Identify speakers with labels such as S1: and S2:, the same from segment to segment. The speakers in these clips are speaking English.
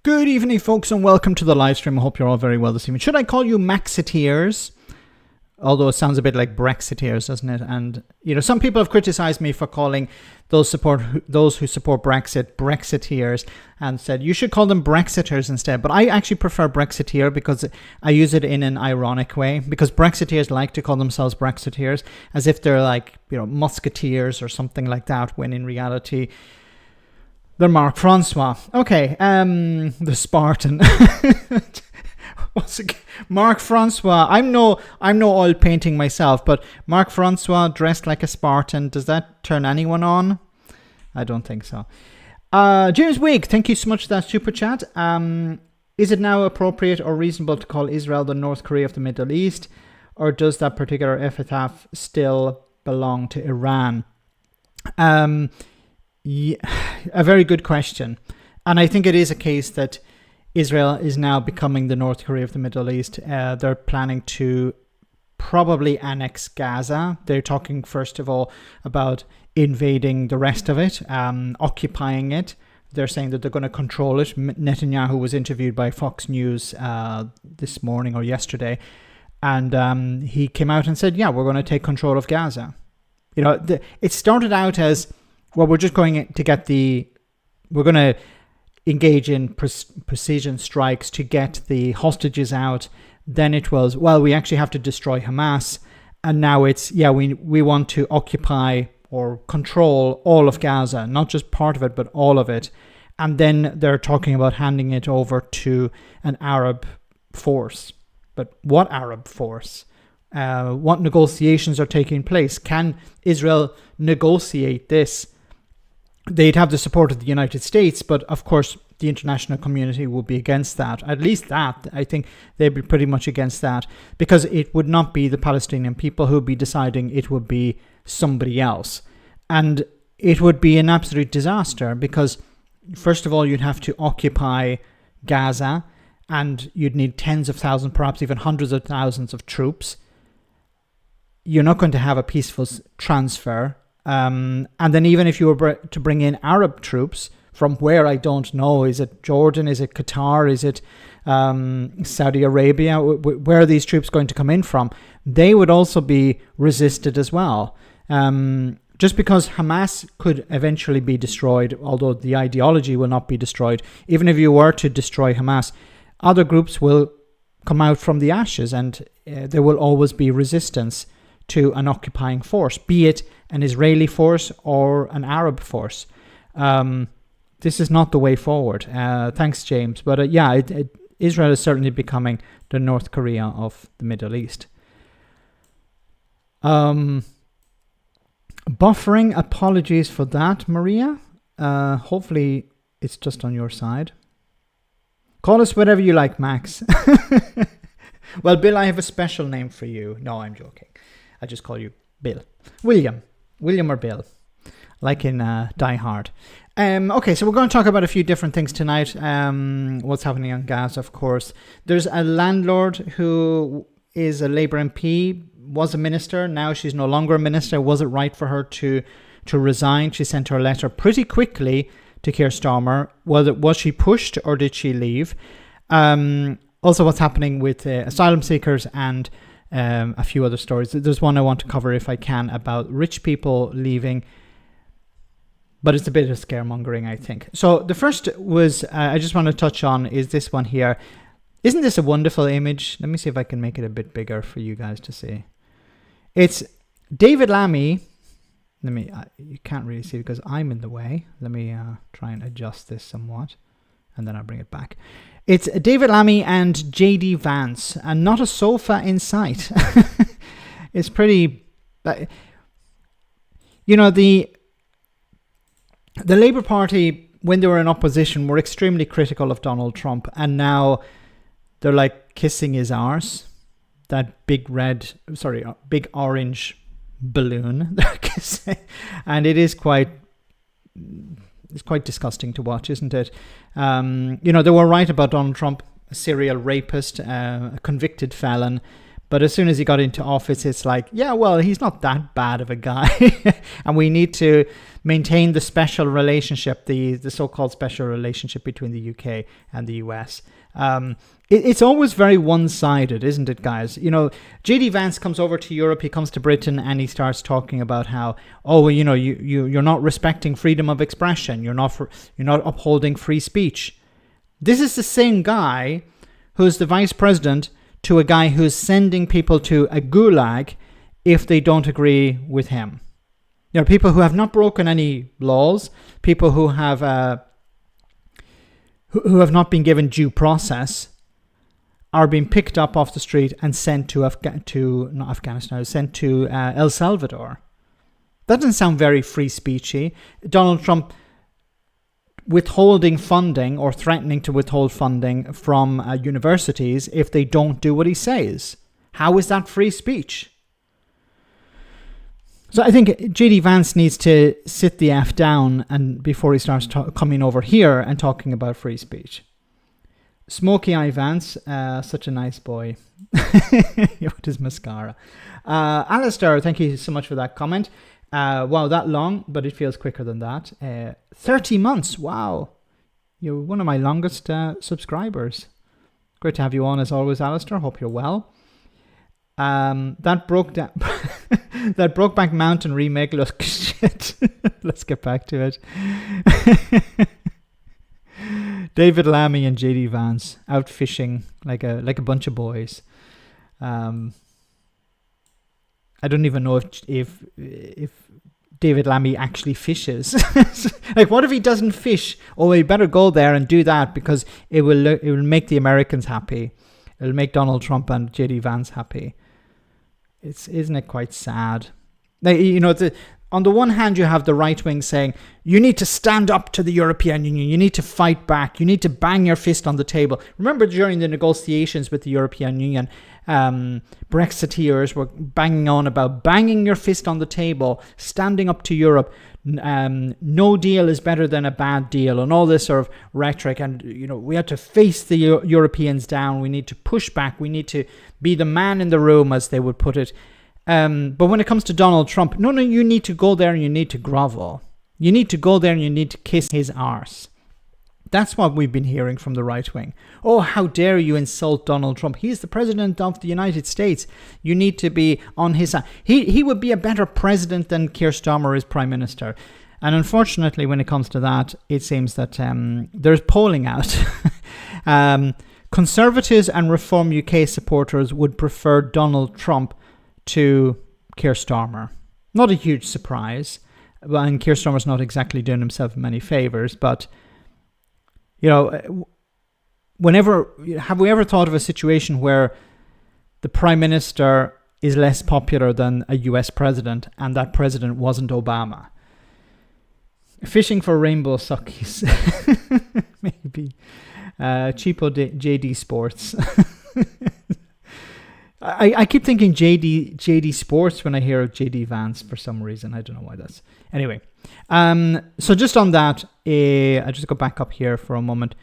S1: Good evening, folks, and welcome to the live stream. I hope you're all very well this evening. Should I call you Maxiteers? Although it sounds a bit like Brexiteers, doesn't it? And some people have criticized me for calling those who support Brexit Brexiteers, and said you should call them Brexiters instead. But I actually prefer Brexiteer because I use it in an ironic way. Because Brexiteers like to call themselves Brexiteers as if they're like musketeers or something like that, when in reality they're Mark Francois. Okay, the Spartan. What's it? Mark Francois. I'm no oil painting myself, but Mark Francois dressed like a Spartan. Does that turn anyone on? I don't think so. James Wigg, thank you so much for that super chat. Is it now appropriate or reasonable to call Israel the North Korea of the Middle East, or does that particular epithet still belong to Iran? Yeah, a very good question. And I think it is a case that Israel is now becoming the North Korea of the Middle East. They're planning to probably annex Gaza. They're talking, first of all, about invading the rest of it, occupying it. They're saying that they're going to control it. Netanyahu was interviewed by Fox News this morning or yesterday, and he came out and said, yeah, we're going to take control of Gaza. It started out as, well, we're just going to we're going to engage in precision strikes to get the hostages out. Then it was, well, we actually have to destroy Hamas. And now it's, yeah, we want to occupy or control all of Gaza, not just part of it, but all of it. And then they're talking about handing it over to an Arab force. But what Arab force? What negotiations are taking place? Can Israel negotiate this? They'd have the support of the United States, but of course the international community would be against that. At least that, I think they'd be pretty much against that, because it would not be the Palestinian people who would be deciding, it would be somebody else. And it would be an absolute disaster, because first of all, you'd have to occupy Gaza, and you'd need tens of thousands, perhaps even hundreds of thousands of troops. You're not going to have a peaceful transfer. And then even if you were to bring in Arab troops from where, I don't know, is it Jordan, is it Qatar, is it Saudi Arabia, where are these troops going to come in from? They would also be resisted as well. Just because Hamas could eventually be destroyed, although the ideology will not be destroyed, even if you were to destroy Hamas, other groups will come out from the ashes, and there will always be resistance to an occupying force, be it an Israeli force or an Arab force. This is not the way forward. Thanks, James. But Israel is certainly becoming the North Korea of the Middle East. Buffering, apologies for that, Maria. Hopefully it's just on your side. Call us whatever you like, Max. Well, Bill, I have a special name for you. No, I'm joking. I just call you Bill. William or Bill, like in Die Hard. Okay, so we're going to talk about a few different things tonight. What's happening on Gaza, of course. There's a landlord who is a Labour MP, was a minister. Now she's no longer a minister. Was it right for her to resign? She sent her letter pretty quickly to Keir Starmer. Was she pushed or did she leave? Also, what's happening with asylum seekers and a few other stories. There's one I want to cover if I can about rich people leaving, but it's a bit of scaremongering, I think. So the first was, I just want to touch on, is this one here. Isn't this a wonderful image? Let me see if I can make it a bit bigger for you guys to see. It's David Lammy. You can't really see because I'm in the way. Let me try and adjust this somewhat, and then I'll bring it back. It's David Lammy and JD Vance, and not a sofa in sight. It's pretty... The Labour Party, when they were in opposition, were extremely critical of Donald Trump, and now they're like kissing his arse. That big orange balloon they're kissing. And it is quite disgusting to watch, isn't it? They were right about Donald Trump, a serial rapist, a convicted felon, But as soon as he got into office, it's like, yeah, well, he's not that bad of a guy. And we need to maintain the special relationship, the so-called special relationship between the UK and the US. It's always very one-sided, isn't it, guys? You know, JD Vance comes over to Europe, he comes to Britain, and he starts talking about how, oh, well, you know, you're not respecting freedom of expression, you're not upholding free speech. This is the same guy who's the vice president to a guy who's sending people to a gulag if they don't agree with him. You know, people who have not broken any laws, people who have not been given due process, are being picked up off the street and sent to El Salvador. That doesn't sound very free speechy. Donald Trump withholding funding or threatening to withhold funding from universities if they don't do what he says. How is that free speech? So I think JD Vance needs to sit the F down and before he starts coming over here and talking about free speech. Smokey Eye Vance, such a nice boy with his mascara. Alistair, thank you so much for that comment. Wow, that long, but it feels quicker than that. 30 months, wow. You're one of my longest subscribers. Great to have you on as always, Alistair. Hope you're well. That Brokeback Mountain remake looks shit. Let's get back to it. David Lammy and JD Vance out fishing like a bunch of boys. I don't even know if David Lammy actually fishes. Like, what if he doesn't fish? Oh, he better go there and do that because it will make the Americans happy. It'll make Donald Trump and JD Vance happy. Isn't it quite sad? Like, you know, on the one hand, you have the right wing saying, you need to stand up to the European Union. You need to fight back. You need to bang your fist on the table. Remember during the negotiations with the European Union, Brexiteers were banging on about banging your fist on the table, standing up to Europe. No deal is better than a bad deal and all this sort of rhetoric. And, you know, we have to face the Europeans down. We need to push back. We need to be the man in the room, as they would put it. But when it comes to Donald Trump, no, you need to go there and you need to grovel. You need to go there and you need to kiss his arse. That's what we've been hearing from the right wing. Oh, how dare you insult Donald Trump? He's the president of the United States. You need to be on his side. He would be a better president than Keir Starmer as prime minister. And unfortunately, when it comes to that, it seems that there's polling out. Conservatives and Reform UK supporters would prefer Donald Trump to Keir Starmer. Not a huge surprise. And Keir Starmer's not exactly doing himself many favours, but you know, have we ever thought of a situation where the prime minister is less popular than a US president and that president wasn't Obama? Fishing for rainbow suckies. Maybe. Cheapo JD Sports. I keep thinking JD Sports when I hear of JD Vance for some reason. I don't know why that's. Anyway, so just on that, I just go back up here for a moment.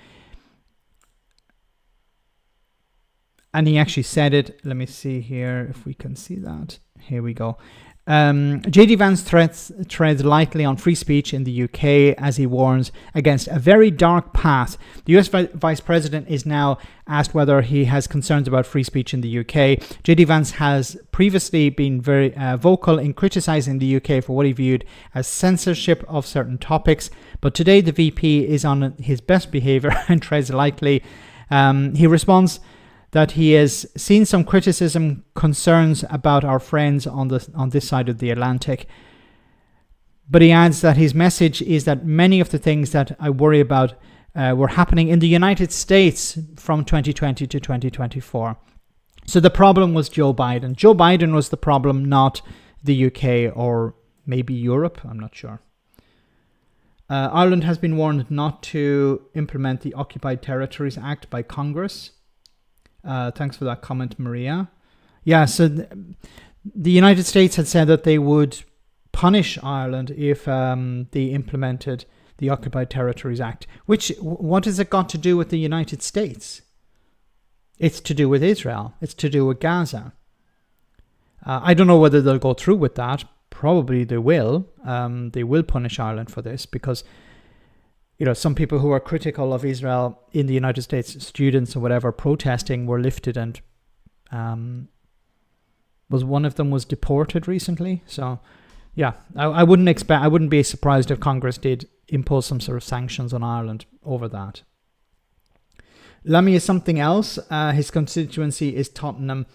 S1: And he actually said it. Let me see here if we can see that. Here we go. JD Vance treads lightly on free speech in the UK as he warns against a very dark path. The US Vice President is now asked whether he has concerns about free speech in the UK. JD Vance has previously been very vocal in criticising the UK for what he viewed as censorship of certain topics, but today the VP is on his best behaviour and treads lightly. He responds that he has seen some criticism, concerns about our friends on this side of the Atlantic. But he adds that his message is that many of the things that I worry about were happening in the United States from 2020 to 2024. So the problem was Joe Biden. Joe Biden was the problem, not the UK or maybe Europe. I'm not sure. Ireland has been warned not to implement the Occupied Territories Act by Congress. Thanks for that comment, Maria. Yeah, so the United States had said that they would punish Ireland if they implemented the Occupied Territories Act. What has it got to do with the United States? It's to do with Israel. It's to do with Gaza. I don't know whether they'll go through with that. Probably they will. They will punish Ireland for this because, some people who are critical of Israel in the United States, students or whatever, protesting, were lifted, and was one of them was deported recently. So, yeah, I wouldn't be surprised if Congress did impose some sort of sanctions on Ireland over that. Lammy is something else. His constituency is Tottenham.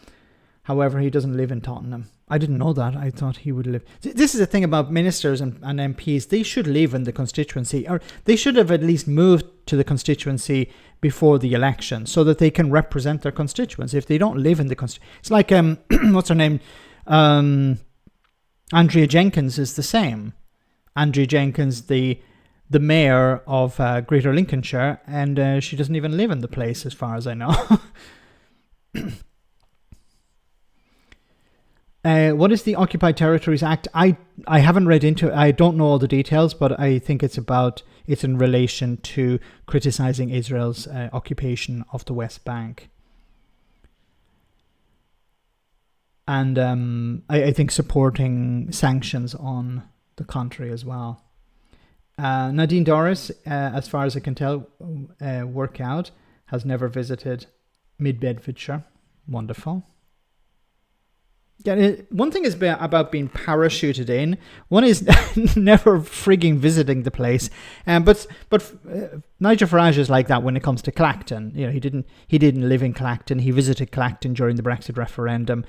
S1: However, he doesn't live in Tottenham. I didn't know that. I thought he would live. This is the thing about ministers and MPs. They should live in the constituency, or they should have at least moved to the constituency before the election so that they can represent their constituents. If they don't live in the constituency, it's like, what's her name? Andrea Jenkins is the same. Andrea Jenkins, the mayor of Greater Lincolnshire, and she doesn't even live in the place as far as I know. What is the Occupied Territories Act? I haven't read into it. I don't know all the details, but I think it's in relation to criticizing Israel's occupation of the West Bank. And I think supporting sanctions on the country as well. Nadine Doris, as far as I can tell, work out, has never visited Mid-Bedfordshire. Wonderful. Yeah, one thing is about being parachuted in. One is never frigging visiting the place. But Nigel Farage is like that when it comes to Clacton. He didn't live in Clacton. He visited Clacton during the Brexit referendum.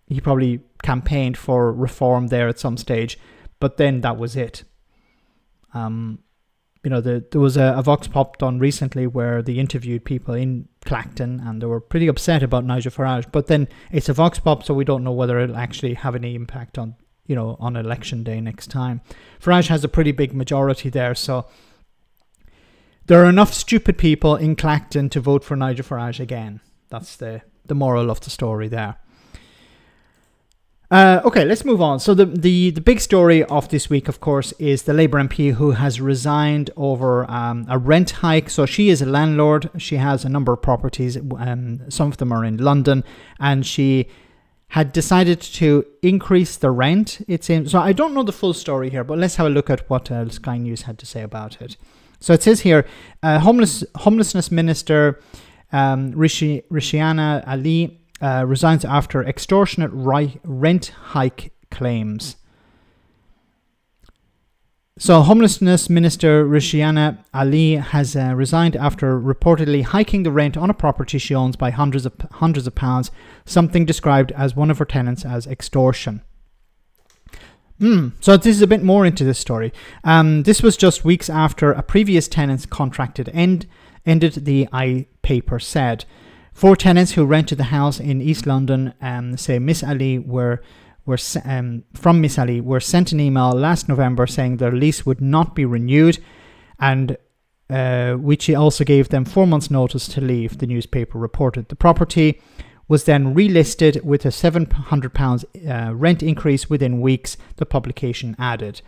S1: He probably campaigned for reform there at some stage, but then that was it. There was a Vox Pop done recently where they interviewed people in Clacton and they were pretty upset about Nigel Farage. But then it's a Vox Pop, so we don't know whether it'll actually have any impact on election day next time. Farage has a pretty big majority there, so there are enough stupid people in Clacton to vote for Nigel Farage again. That's the moral of the story there. Okay, let's move on. So the big story of this week, of course, is the Labour MP who has resigned over a rent hike. So she is a landlord. She has a number of properties. Some of them are in London, and she had decided to increase the rent, it seems. So I don't know the full story here, but let's have a look at what Sky News had to say about it. So it says here, Homelessness Minister Rishiana Ali resigns after extortionate rent hike claims. So Homelessness Minister Rishiana Ali has resigned after reportedly hiking the rent on a property she owns by hundreds of pounds, something described as one of her tenants as extortion. So this is a bit more into this story. This was just weeks after a previous tenant's contract ended, the paper said. 4 tenants who rented the house in East London, say Miss Ali, were sent an email last November saying their lease would not be renewed, and which also gave them 4 months' notice to leave. The newspaper reported the property was then relisted with a £700 rent increase within weeks. The publication added.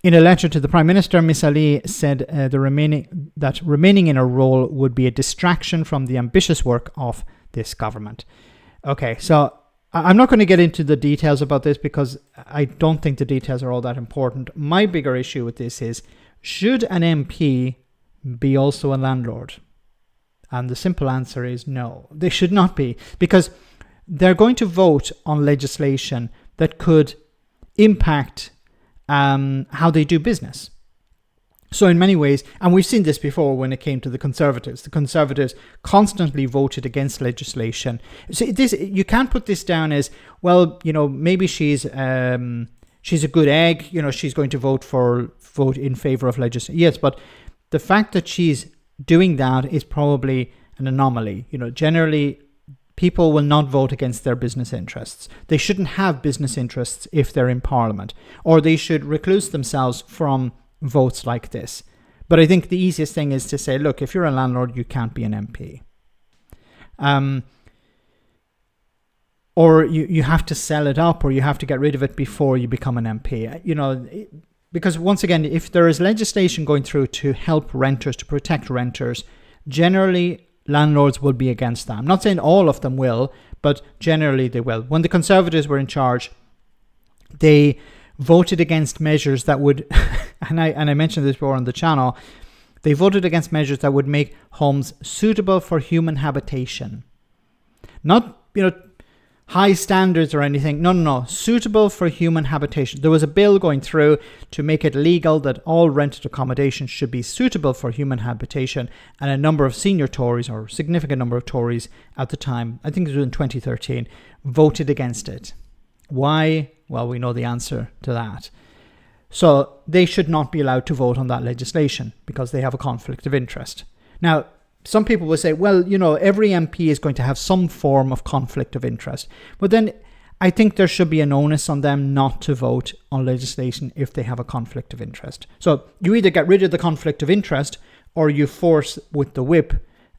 S1: In a letter to the Prime Minister, Miss Ali said remaining in her role would be a distraction from the ambitious work of this government. Okay, so I'm not going to get into the details about this because I don't think the details are all that important. My bigger issue with this is, should an MP be also a landlord? And the simple answer is no, they should not be, because they're going to vote on legislation that could impact how they do business. So in many ways, and we've seen this before when it came to the Conservatives constantly voted against legislation. So you can't put this down as, well, maybe she's a good egg, she's going to vote in favor of legislation. Yes, but the fact that she's doing that is probably an anomaly. Generally people will not vote against their business interests. They shouldn't have business interests if they're in Parliament, or they should recluse themselves from votes like this. But I think the easiest thing is to say, look, if you're a landlord, you can't be an MP. Or you have to sell it up, or you have to get rid of it before you become an MP. Because once again, if there is legislation going through to help renters, to protect renters, generally landlords will be against that. I'm not saying all of them will, but generally they will. When the Conservatives were in charge, they voted against measures that would, and I mentioned this before on the channel, they voted against measures that would make homes suitable for human habitation. Not, high standards or anything. No. Suitable for human habitation. There was a bill going through to make it legal that all rented accommodation should be suitable for human habitation. And a number of senior Tories, or significant number of Tories at the time, I think it was in 2013, voted against it. Why? Well, we know the answer to that. So they should not be allowed to vote on that legislation because they have a conflict of interest. Now, some people will say, well, every MP is going to have some form of conflict of interest. But then I think there should be an onus on them not to vote on legislation if they have a conflict of interest. So you either get rid of the conflict of interest or you force with the whip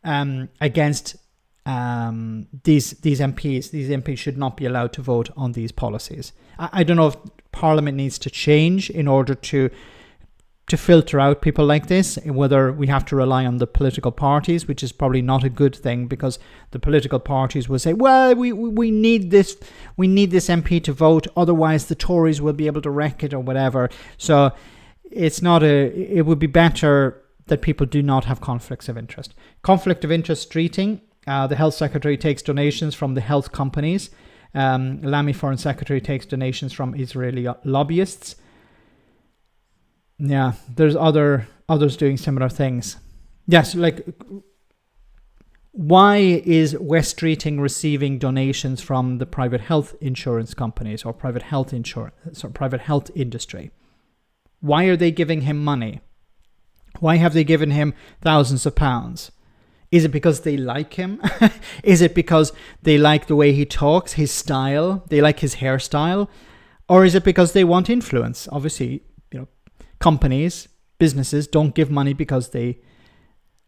S1: against these MPs. These MPs should not be allowed to vote on these policies. I don't know if Parliament needs to change in order to filter out people like this, whether we have to rely on the political parties, which is probably not a good thing, because the political parties will say, well, we need this MP to vote, otherwise the Tories will be able to wreck it or whatever. So it would be better that people do not have conflicts of interest. Conflict of interest treating. The Health Secretary takes donations from the health companies. Lamy Foreign Secretary takes donations from Israeli lobbyists. Yeah, there's others doing similar things. Yes, why is West Streeting receiving donations from the private health insurance companies or private health industry? Why are they giving him money? Why have they given him thousands of pounds? Is it because they like him? Is it because they like the way he talks, his style? They like his hairstyle? Or is it because they want influence? Obviously, companies, businesses don't give money because they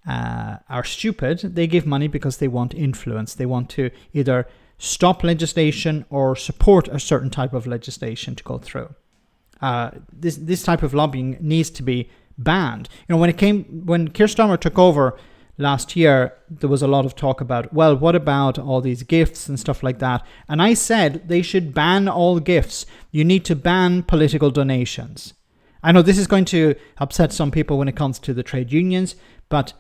S1: are stupid. They give money because they want influence. They want to either stop legislation or support a certain type of legislation to go through. This type of lobbying needs to be banned. When Keir Starmer took over last year, there was a lot of talk about, well, what about all these gifts and stuff like that? And I said they should ban all gifts. You need to ban political donations. I know this is going to upset some people when it comes to the trade unions, but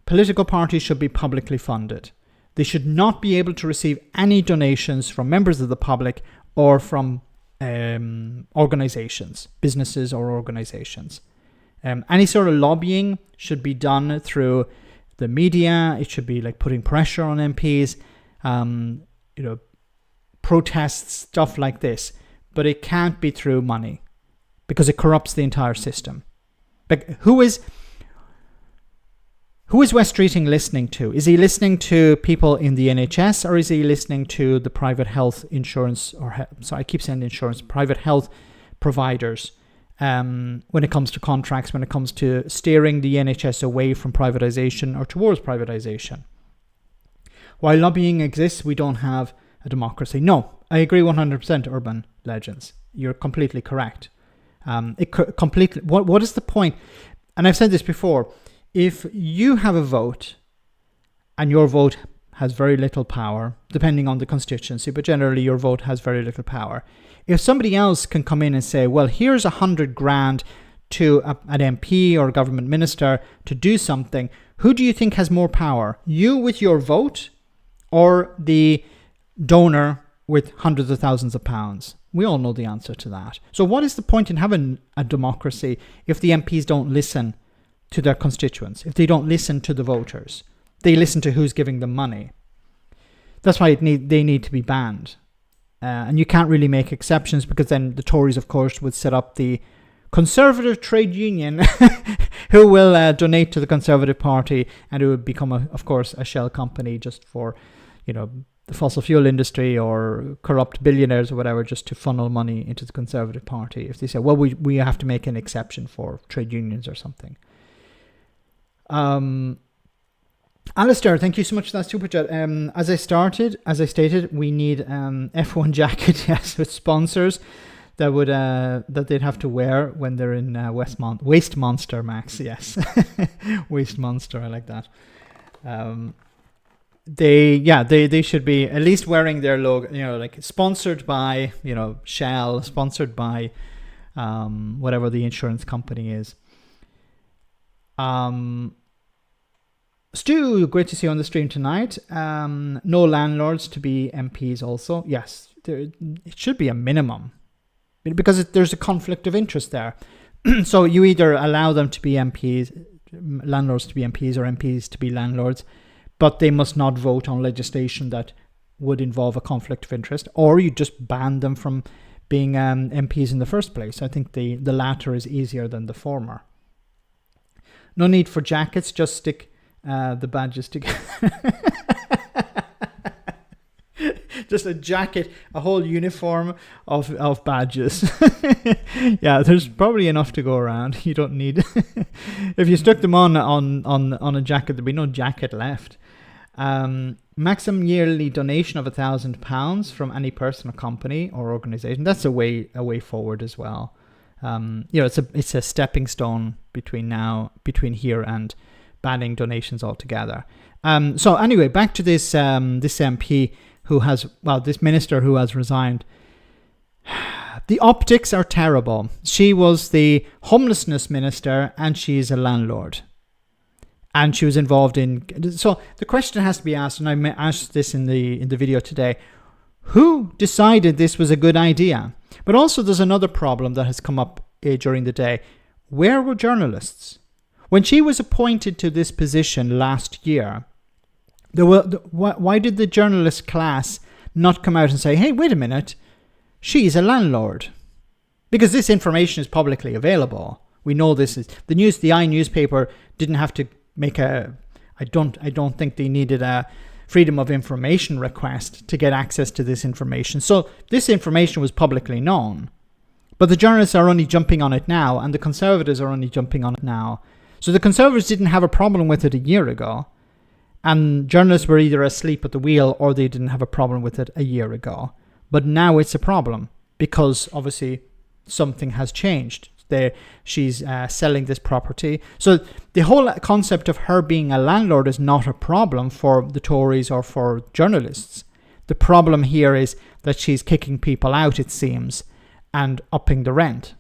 S1: political parties should be publicly funded. They should not be able to receive any donations from members of the public or from organizations, businesses or organizations. Any sort of lobbying should be done through the media. It should be like putting pressure on MPs, protests, stuff like this. But it can't be through money, because it corrupts the entire system. Like, who is West Streeting listening to? Is he listening to people in the NHS, or is he listening to the private health insurance, I keep saying insurance, private health providers, when it comes to contracts, when it comes to steering the NHS away from privatization or towards privatization? While lobbying exists, we don't have a democracy. No, I agree 100%, Urban Legends. You're completely correct. What is the point? And I've said this before. If you have a vote and your vote has very little power, depending on the constituency, but generally your vote has very little power. If somebody else can come in and say, well, here's 100 grand to an MP or a government minister to do something, who do you think has more power? You with your vote, or the donor with hundreds of thousands of pounds? We all know the answer to that. So what is the point in having a democracy if the MPs don't listen to their constituents, if they don't listen to the voters? They listen to who's giving them money. That's why they need to be banned. And you can't really make exceptions, because then the Tories, of course, would set up the Conservative Trade Union who will donate to the Conservative Party, and it would become, of course, a shell company just for, the fossil fuel industry or corrupt billionaires or whatever, just to funnel money into the Conservative Party. If they say, well, we have to make an exception for trade unions or something. Alistair, thank you so much for that super chat. As I stated, we need F1 jacket, yes, with sponsors that would that they'd have to wear when they're in Waste Monster, Max. Yes, Waste Monster. I like that. they should be at least wearing their logo, like sponsored by, Shell, sponsored by whatever the insurance company is. Stu, great to see you on the stream tonight. No landlords to be MPs also. Yes, it should be a minimum because there's a conflict of interest there. So you either allow them to be MPs, landlords to be MPs, or MPs to be landlords, but they must not vote on legislation that would involve a conflict of interest, or you just ban them from being MPs in the first place. I think the latter is easier than the former. No need for jackets, just stick the badges together. Just a jacket, a whole uniform of badges. Yeah, there's probably enough to go around. You don't need... If you stuck them on a jacket, there'd be no jacket left. Maximum yearly donation of £1,000 from any person or company or organization. That's a way forward as well. It's a stepping stone between here and banning donations altogether. So anyway, back to this MP this minister who has resigned. The optics are terrible. She was the homelessness minister and she's a landlord. And she was involved in... So the question has to be asked, and I asked this in the video today, who decided this was a good idea? But also there's another problem that has come up during the day. Where were journalists? When she was appointed to this position last year, why did the journalist class not come out and say, hey, wait a minute, she's a landlord? Because this information is publicly available. We know this is the I newspaper didn't have to make I don't think they needed a freedom of information request to get access to this information. So this information was publicly known. But the journalists are only jumping on it now, and the Conservatives are only jumping on it now. So the Conservatives didn't have a problem with it a year ago. And journalists were either asleep at the wheel or they didn't have a problem with it a year ago. But now it's a problem because obviously something has changed. She's selling this property. So the whole concept of her being a landlord is not a problem for the Tories or for journalists. The problem here is that she's kicking people out, it seems, and upping the rent.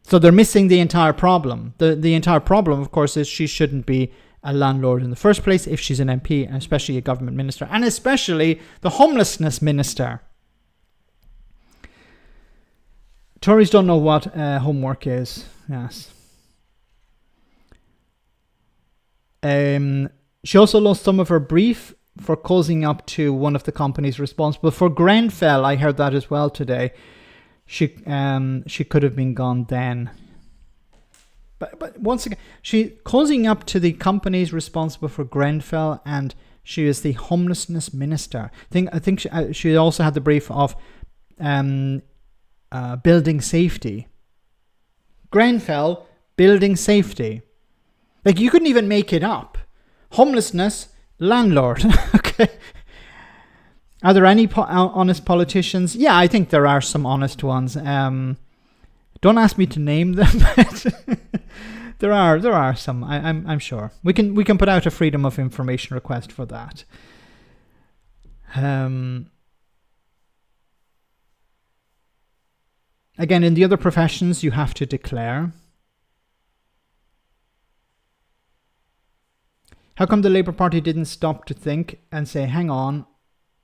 S1: So they're missing the entire problem. The entire problem, of course, is she shouldn't be a landlord in the first place if she's an MP, and especially a government minister, and especially the homelessness minister. Tories don't know what homework is. Yes. She also lost some of her brief for cozying up to one of the companies responsible for Grenfell. I heard that as well today. She could have been gone then. But once again, she cozying up to the companies responsible for Grenfell, and she is the homelessness minister. I think she also had the brief of building safety. Grenfell, building safety. Like, you couldn't even make it up. Homelessness, landlord. Okay. Are there any honest politicians? Yeah, I think there are some honest ones. Don't ask me to name them, but there are some. I'm sure we can put out a freedom of information request for that. Again, in the other professions, you have to declare. How come the Labour Party didn't stop to think and say, hang on,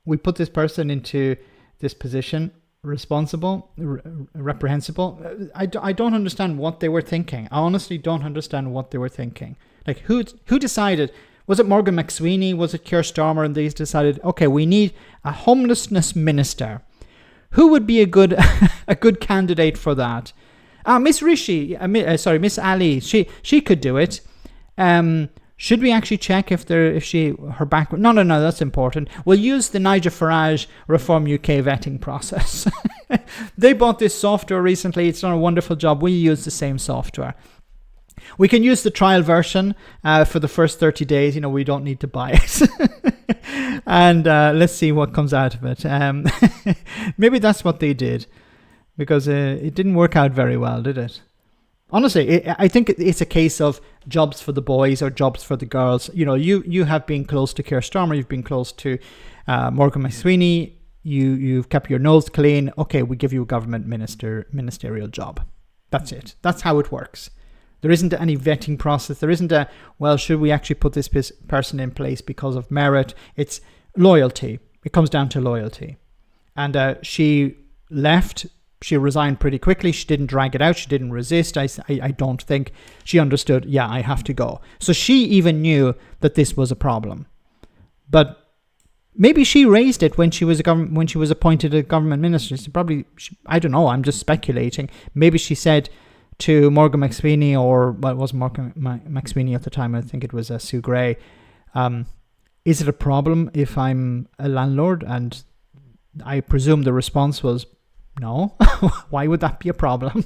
S1: we put this person into this position, responsible, reprehensible? I don't understand what they were thinking. I honestly don't understand what they were thinking. Like, who decided? Was it Morgan McSweeney? Was it Keir Starmer? And they decided, okay, we need a homelessness minister. Who would be a good candidate for that? Miss Miss Ali. She could do it. Should we actually check her background? No, that's important. We'll use the Nigel Farage Reform UK vetting process. They bought this software recently. It's done a wonderful job. We'll use the same software. We can use the trial version for the first 30 days. We don't need to buy it. And let's see what comes out of it. Maybe that's what they did, because it didn't work out very well, did it? Honestly, I think it's a case of jobs for the boys or jobs for the girls. You have been close to Keir Starmer, you've been close to Morgan McSweeney. You've kept your nose clean. Okay, we give you a government ministerial job. That's it. That's how it works. There isn't any vetting process. There isn't should we actually put this person in place because of merit? It's loyalty. It comes down to loyalty. And she left. She resigned pretty quickly. She didn't drag it out. She didn't resist. I don't think. She understood, I have to go. So she even knew that this was a problem. But maybe she raised it when she was appointed a government minister. I don't know. I'm just speculating. Maybe she said to Morgan McSweeney, it wasn't Morgan McSweeney at the time. I think it was Sue Gray. Is it a problem if I'm a landlord? And I presume the response was no. Why would that be a problem?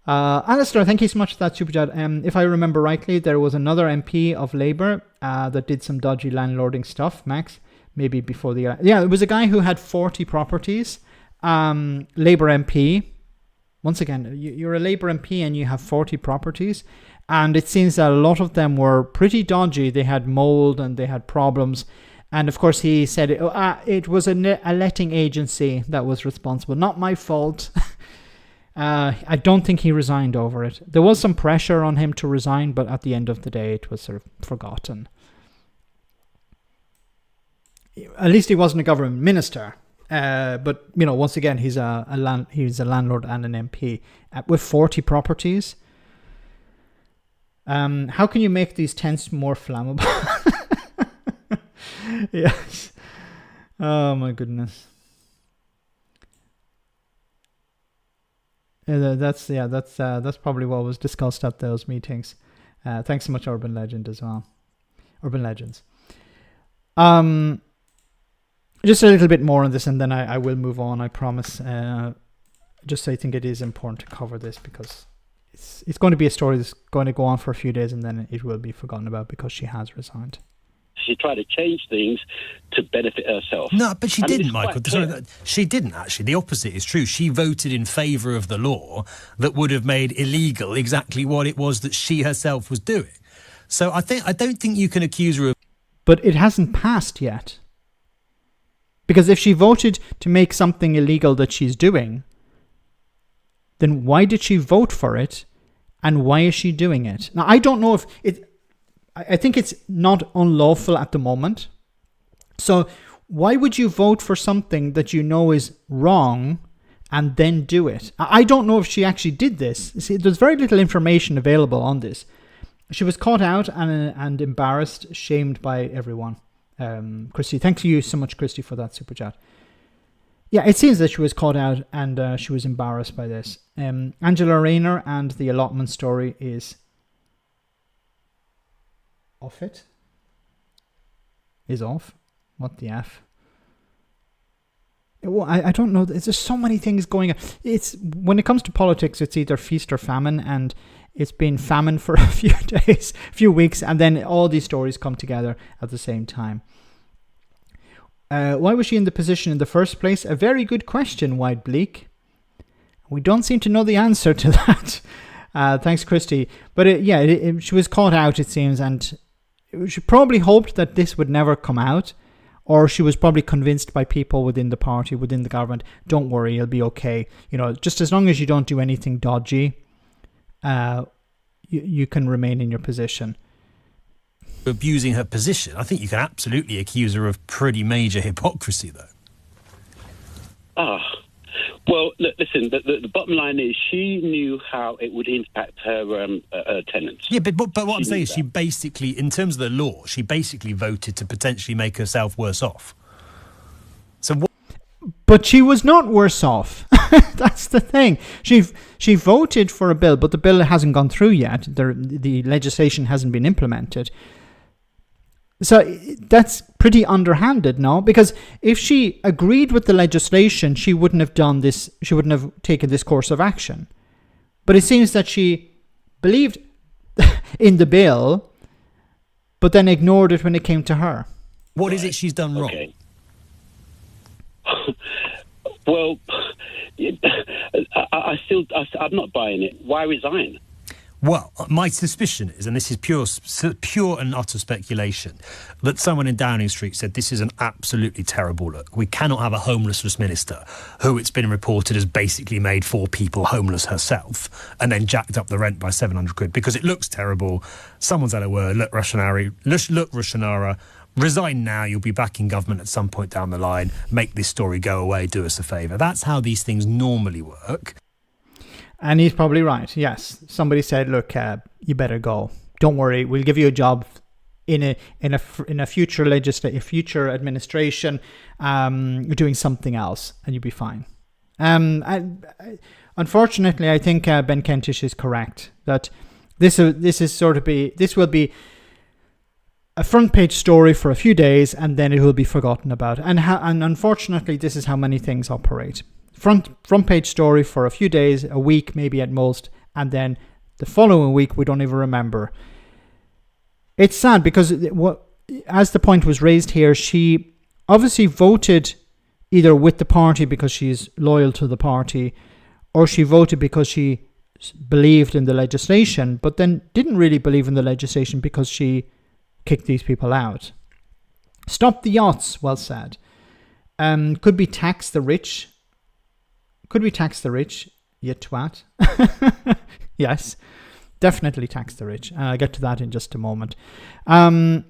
S1: Alistair, thank you so much for that super chat. If I remember rightly, there was another MP of Labour that did some dodgy landlording stuff, Max, maybe before the... it was a guy who had 40 properties, Labour MP. Once again, you're a Labour MP and you have 40 properties, and it seems that a lot of them were pretty dodgy. They had mold and they had problems. And of course, he said it was a letting agency that was responsible. Not my fault. I don't think he resigned over it. There was some pressure on him to resign, but at the end of the day, it was sort of forgotten. At least he wasn't a government minister. But once again, he's a landlord and an MP with 40 properties. How can you make these tents more flammable? Yes. Oh my goodness. That's probably what was discussed at those meetings. Thanks so much, Urban Legend, as well. Urban Legends. Just a little bit more on this, and then I will move on, I promise. I think it is important to cover this because it's going to be a story that's going to go on for a few days, and then it will be forgotten about because she has resigned.
S2: She tried to change things to benefit herself.
S3: No, but she didn't, Michael. Sorry, she didn't, actually. The opposite is true. She voted in favour of the law that would have made illegal exactly what it was that she herself was doing. So I don't think you can accuse her of...
S1: But it hasn't passed yet. Because if she voted to make something illegal that she's doing, then why did she vote for it? And why is she doing it? Now, I don't know if it... I think it's not unlawful at the moment. So why would you vote for something that you know is wrong and then do it? I don't know if she actually did this. See, there's very little information available on this. She was caught out and embarrassed, shamed by everyone. Christy, thank you so much, Christy, for that super chat. Yeah, it seems that she was caught out and she was embarrassed by this. Angela Rayner and the allotment story is... off it? Is off? What the F? Well, I don't know. There's just so many things going on. When it comes to politics, it's either feast or famine, and it's been famine for a few days, a few weeks, and then all these stories come together at the same time. Why was she in the position in the first place? A very good question, White Bleak. We don't seem to know the answer to that. Thanks, Christy. But she was caught out, it seems, and she probably hoped that this would never come out, or she was probably convinced by people within the party, within the government, don't worry, it'll be okay. Just as long as you don't do anything dodgy, you can remain in your position.
S3: Abusing her position, I think you can absolutely accuse her of pretty major hypocrisy, though.
S2: Well, look, listen, the bottom line is she knew how it would impact her tenants. Yeah,
S3: but what I'm saying is she basically, in terms of the law, she basically voted to potentially make herself worse off.
S1: But she was not worse off. That's the thing. She voted for a bill, but the bill hasn't gone through yet. The legislation hasn't been implemented. So that's pretty underhanded, no? Because if she agreed with the legislation, she wouldn't have done this. She wouldn't have taken this course of action. But it seems that she believed in the bill, but then ignored it when it came to her.
S3: What is it she's done wrong?
S2: Okay. Well, I'm not buying it. Why resign?
S3: Well, my suspicion is, and this is pure and utter speculation, that someone in Downing Street said this is an absolutely terrible look. We cannot have a homelessness minister who it's been reported has basically made 4 people homeless herself and then jacked up the rent by 700 quid because it looks terrible. Someone's had a word. Look, Rushanara, resign now. You'll be back in government at some point down the line. Make this story go away. Do us a favour. That's how these things normally work.
S1: And he's probably right. Yes, somebody said, "Look, you better go. Don't worry, we'll give you a job in a future administration, doing something else, and you'll be fine." Unfortunately, I think Ben Kentish is correct that this will be a front page story for a few days, and then it will be forgotten about. And unfortunately, this is how many things operate. Front page story for a few days, a week maybe at most, and then the following week we don't even remember. It's sad because as the point was raised here, she obviously voted either with the party because she's loyal to the party, or she voted because she believed in the legislation, but then didn't really believe in the legislation because she kicked these people out. Stop the yachts, well said. Could be tax the rich. Could we tax the rich? You twat. Yes, definitely tax the rich. I'll get to that in just a moment. So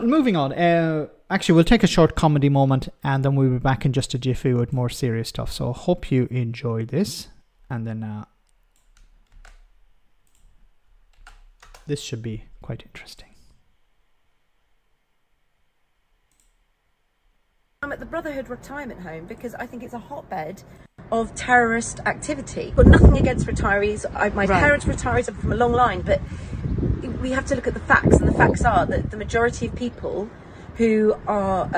S1: moving on. Actually, we'll take a short comedy moment and then we'll be back in just a jiffy with more serious stuff. So hope you enjoy this. And then this should be quite interesting.
S4: I'm at the Brotherhood retirement home because I think it's a hotbed of terrorist activity. But nothing against retirees. My parents retirees are from a long line, but we have to look at the facts, and the facts are that the majority of people who are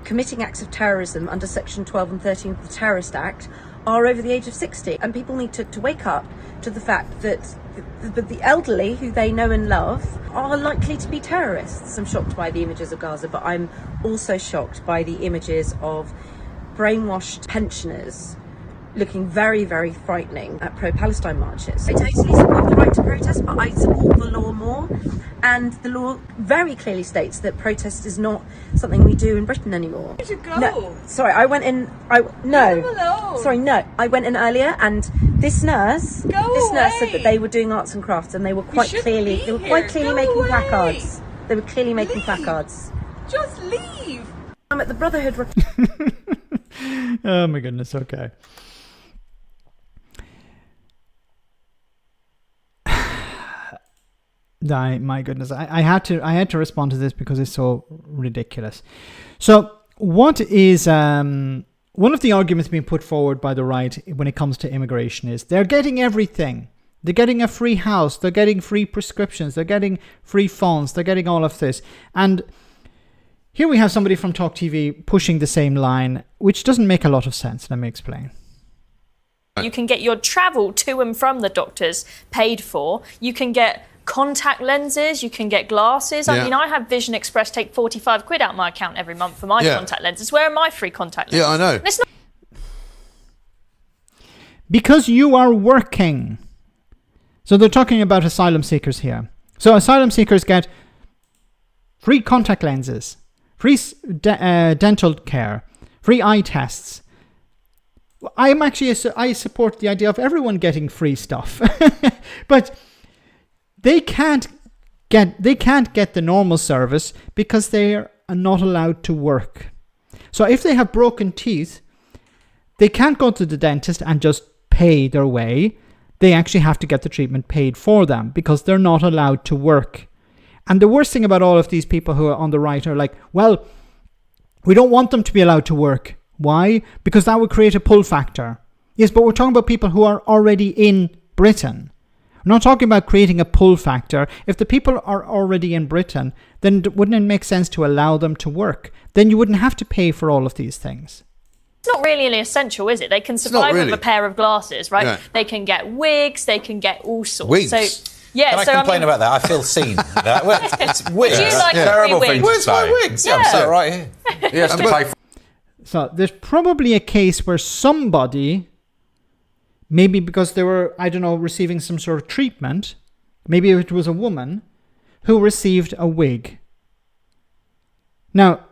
S4: committing acts of terrorism under Section 12 and 13 of the Terrorist Act are over the age of 60, and people need to wake up to the fact that the elderly, who they know and love, are likely to be terrorists. I'm shocked by the images of Gaza, but I'm also shocked by the images of brainwashed pensioners looking very, very frightening at pro-Palestine marches. I totally support the right to protest, but I support the law more. And the law very clearly states that protest is not something we do in Britain anymore.
S5: Where'd you go?
S4: No, sorry, I went in. I went in earlier, and this nurse said that they were doing arts and crafts, and they were quite clearly making placards. They were clearly making placards.
S5: Just leave.
S4: I'm at the Brotherhood.
S1: Oh my goodness. Okay. My goodness, I had to respond to this because it's so ridiculous. So, what is one of the arguments being put forward by the right when it comes to immigration is they're getting everything. They're getting a free house. They're getting free prescriptions. They're getting free phones. They're getting all of this. And here we have somebody from Talk TV pushing the same line, which doesn't make a lot of sense. Let me explain.
S6: You can get your travel to and from the doctors paid for. You can get contact lenses, you can get glasses. I mean, I have Vision Express take 45 quid out my account every month for my contact lenses. Where are my free contact lenses?
S7: Yeah, I know.
S6: It's not
S1: because you are working. So they're talking about asylum seekers here. So asylum seekers get free contact lenses, free dental care, free eye tests. I support the idea of everyone getting free stuff, but they can't get the normal service because they are not allowed to work. So if they have broken teeth, they can't go to the dentist and just pay their way. They actually have to get the treatment paid for them because they're not allowed to work. And the worst thing about all of these people who are on the right are like, well, we don't want them to be allowed to work. Why? Because that would create a pull factor. Yes, but we're talking about people who are already in Britain. We're not talking about creating a pull factor. If the people are already in Britain, then wouldn't it make sense to allow them to work? Then you wouldn't have to pay for all of these things.
S6: It's not really essential, is it? They can survive with a pair of glasses, right?
S7: Yeah.
S6: They can get wigs, they can get all sorts.
S8: Wigs?
S6: So, yeah,
S8: Can I complain about that? I feel seen. It's wigs.
S6: Would you like
S8: Terrible
S6: a free
S8: thing
S6: wig?
S8: to say.
S7: Where's my wigs?
S8: Yeah, I'm sat right here. He has to pay for
S1: So there's probably a case where somebody, maybe because they were, I don't know, receiving some sort of treatment, maybe it was a woman who received a wig. Now,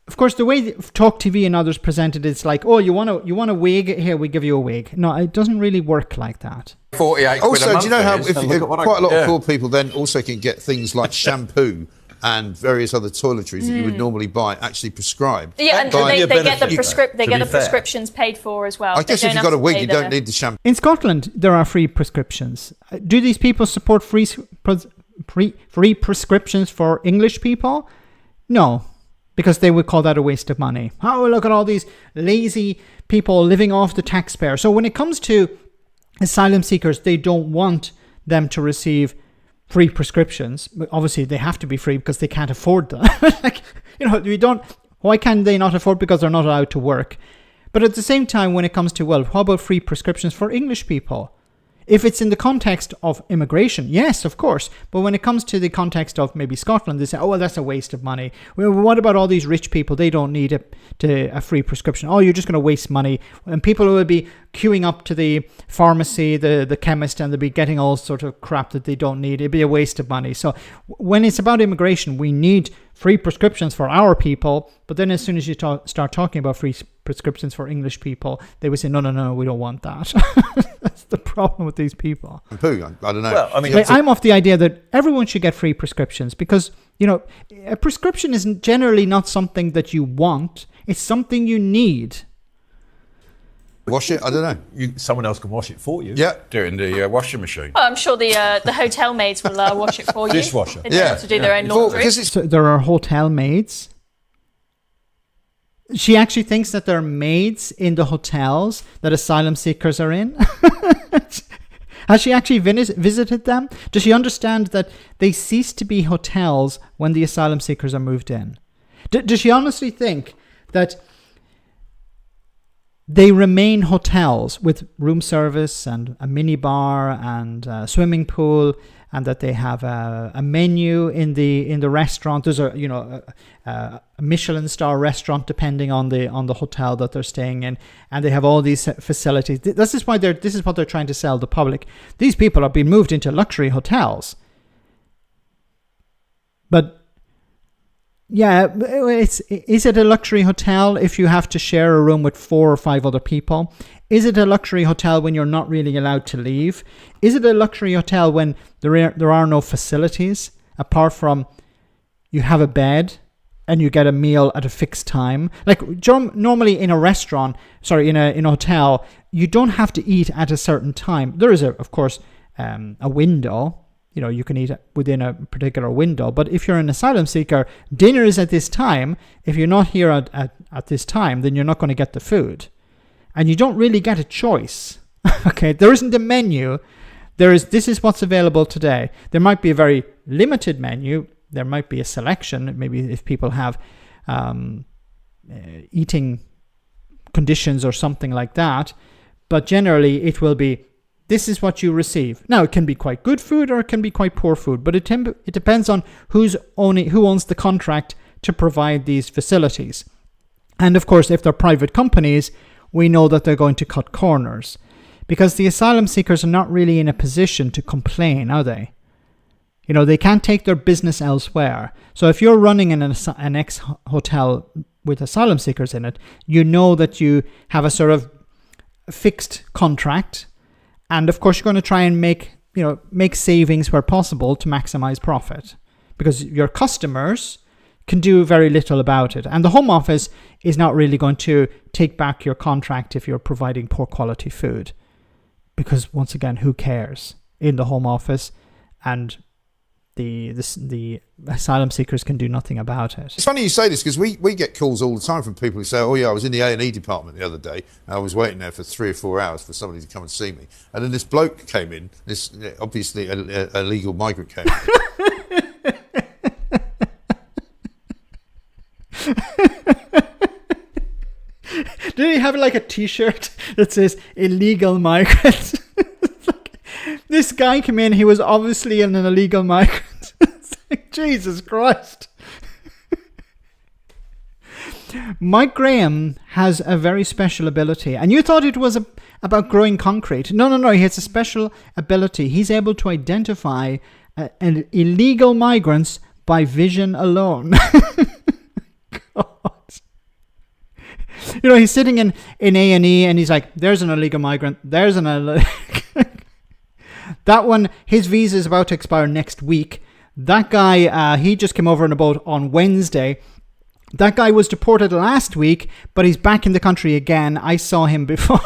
S1: of course, the way Talk TV and others presented it's like, oh, you want a wig? Here, we give you a wig. No, it doesn't really work like that.
S5: 48
S7: Also,
S5: quid a
S7: do you know how
S5: month
S7: quite a lot of poor people then also can get things like shampoo and various other toiletries that you would normally buy actually prescribed?
S6: Yeah, and they get the prescriptions paid for as well.
S7: I guess if you've got a wig, you don't need the shampoo.
S1: In Scotland, there are free prescriptions. Do these people support free prescriptions for English people? No, because they would call that a waste of money. Oh, look at all these lazy people living off the taxpayer. So when it comes to asylum seekers, they don't want them to receive free prescriptions. Obviously, they have to be free because they can't afford them. Why can they not afford? Because they're not allowed to work. But at the same time, when it comes to, well, how about free prescriptions for English people? If it's in the context of immigration, yes, of course. But when it comes to the context of maybe Scotland, they say, oh, well, that's a waste of money. Well, what about all these rich people? They don't need a free prescription. Oh, you're just going to waste money. And people will be queuing up to the pharmacy, the chemist, and they'll be getting all sorts of crap that they don't need. It'd be a waste of money. So when it's about immigration, we need free prescriptions for our people. But then as soon as you start talking about free prescriptions for English people, they would say, no, we don't want that. That's the problem with these people.
S7: I don't know.
S5: Well, I mean,
S1: I'm of the idea that everyone should get free prescriptions because, a prescription is generally not something that you want. It's something you need.
S7: Wash it? I don't know.
S5: Someone else can wash it for you.
S7: Yeah.
S5: Do it in the washing machine.
S6: Well, I'm sure the hotel maids will wash it for you.
S5: Dishwasher.
S6: They don't have to do their own laundry.
S1: So there are hotel maids. She actually thinks that there are maids in the hotels that asylum seekers are in. Has she actually visited them? Does she understand that they cease to be hotels when the asylum seekers are moved in? Does she honestly think that they remain hotels with room service and a minibar and a swimming pool, and that they have a menu in the restaurant? There's a Michelin star restaurant depending on the hotel that they're staying in, and they have all these facilities. This is what they're trying to sell the public. These people are being moved into luxury hotels. But yeah, is it a luxury hotel if you have to share a room with 4 or 5 other people? Is it a luxury hotel when you're not really allowed to leave? Is it a luxury hotel when there are no facilities apart from you have a bed and you get a meal at a fixed time? Like normally in a restaurant, in a hotel, you don't have to eat at a certain time. There is of course a window. You can eat within a particular window. But if you're an asylum seeker, dinner is at this time. If you're not here at this time, then you're not going to get the food. And you don't really get a choice. Okay, there isn't a menu. This is what's available today. There might be a very limited menu. There might be a selection. Maybe if people have eating conditions or something like that. But generally, it will be, this is what you receive. Now, it can be quite good food or it can be quite poor food, but it depends on who owns the contract to provide these facilities. And of course, if they're private companies, we know that they're going to cut corners because the asylum seekers are not really in a position to complain, are they? They can't take their business elsewhere. So if you're running an ex-hotel with asylum seekers in it, you know that you have a sort of fixed contract. And of course, you're going to try and make savings where possible to maximize profit because your customers can do very little about it. And the Home Office is not really going to take back your contract if you're providing poor quality food. Because once again, who cares in the Home Office? And the asylum seekers can do nothing about it.
S7: It's funny you say this because we get calls all the time from people who say, oh yeah, I was in the A&E department the other day and I was waiting there for 3 or 4 hours for somebody to come and see me, and then this bloke came in, this obviously a legal migrant came in.
S1: Did he have like a t-shirt that says illegal migrant? This guy came in, he was obviously an illegal migrant. It's like, Jesus Christ. Mike Graham has a very special ability, and you thought it was about growing concrete. No. He has a special ability. He's able to identify illegal migrants by vision alone. God. He's sitting in A&E and he's like, there's an illegal migrant. There's an that one, his visa is about to expire next week. That guy, he just came over on a boat on Wednesday. That guy was deported last week, but he's back in the country again. I saw him before.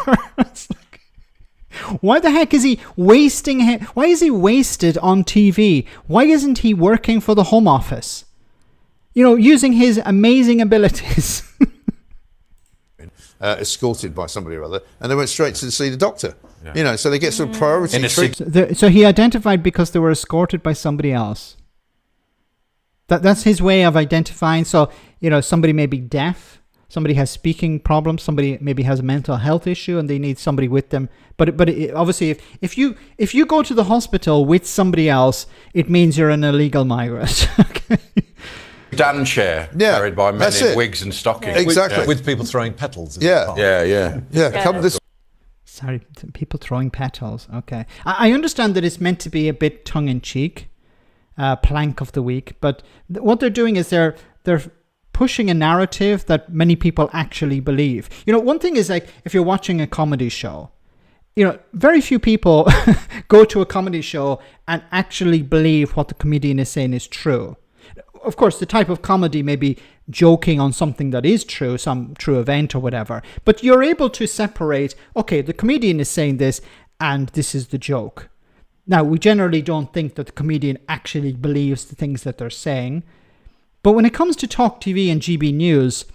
S1: Why the heck is he wasting him? Why is he wasted on TV? Why isn't he working for the Home Office? Using his amazing abilities.
S7: Escorted by somebody or other, and they went straight to see the doctor. Yeah. So they get some priority treatment.
S1: So he identified because they were escorted by somebody else. That's his way of identifying. So, somebody may be deaf, somebody has speaking problems, somebody maybe has a mental health issue and they need somebody with them. But obviously, if you go to the hospital with somebody else, it means you're an illegal migrant. Okay.
S5: Dan chair carried by men in wigs and stockings.
S7: Exactly.
S8: With people throwing petals.
S5: Yeah.
S7: Come this.
S1: Sorry, people throwing petals. Okay. I understand that it's meant to be a bit tongue-in-cheek, plank of the week, but what they're doing is they're pushing a narrative that many people actually believe. One thing is, like, if you're watching a comedy show, very few people go to a comedy show and actually believe what the comedian is saying is true. Of course, the type of comedy may be joking on something that is true, some true event or whatever. But you're able to separate, okay, the comedian is saying this and this is the joke. Now, we generally don't think that the comedian actually believes the things that they're saying. But when it comes to Talk TV and GB News,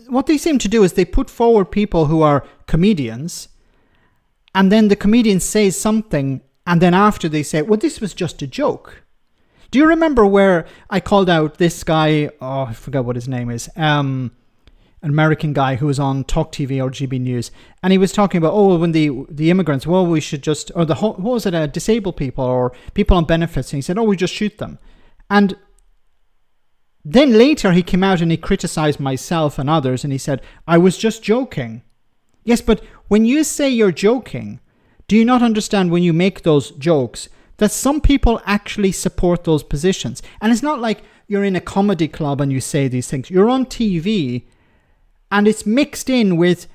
S1: what they seem to do is they put forward people who are comedians, and then the comedian says something, and then after they say, well, this was just a joke. Do you remember where I called out this guy, I forgot what his name is, an American guy who was on Talk TV or GB News, and he was talking about, when the immigrants, we should just, or disabled people or people on benefits, and he said, we just shoot them. And then later he came out and he criticized myself and others, and he said, I was just joking. Yes, but when you say you're joking, do you not understand when you make those jokes that some people actually support those positions? And it's not like you're in a comedy club and you say these things. You're on TV and it's mixed in with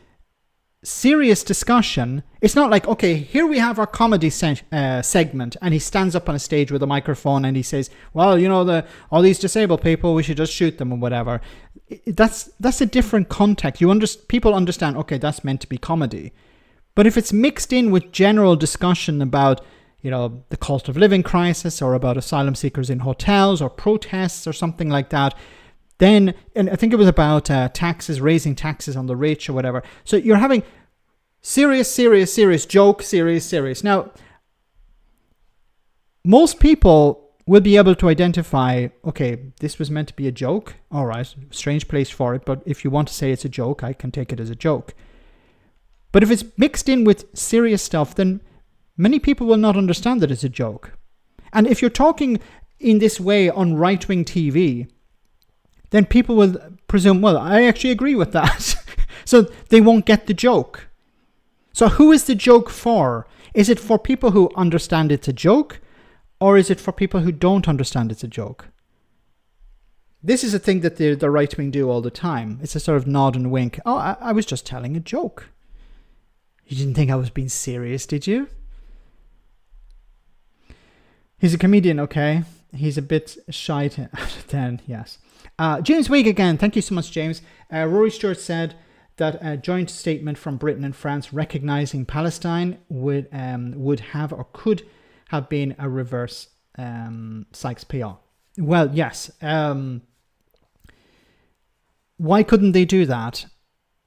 S1: serious discussion. It's not like, okay, here we have our comedy segment, and he stands up on a stage with a microphone and he says, well, all these disabled people, we should just shoot them or whatever. That's a different context. People understand, okay, that's meant to be comedy. But if it's mixed in with general discussion about the cost of living crisis, or about asylum seekers in hotels, or protests or something like that, then, and I think it was about taxes, raising taxes on the rich or whatever. So you're having serious joke, serious. Now, most people will be able to identify, okay, this was meant to be a joke. All right, strange place for it, but if you want to say it's a joke, I can take it as a joke. But if it's mixed in with serious stuff, then many people will not understand that it's a joke. And if you're talking in this way on right-wing TV, then people will presume, well, I actually agree with that. So they won't get the joke. So who is the joke for? Is it for people who understand it's a joke? Or is it for people who don't understand it's a joke? This is a thing that the right-wing do all the time. It's a sort of nod and wink. I was just telling a joke. You didn't think I was being serious, did you? He's a comedian, okay? He's a bit shy out of 10, yes. James Wig again. Thank you so much, James. Rory Stewart said that a joint statement from Britain and France recognizing Palestine would have or could have been a reverse Sykes-Picot. Well, yes. Why couldn't they do that?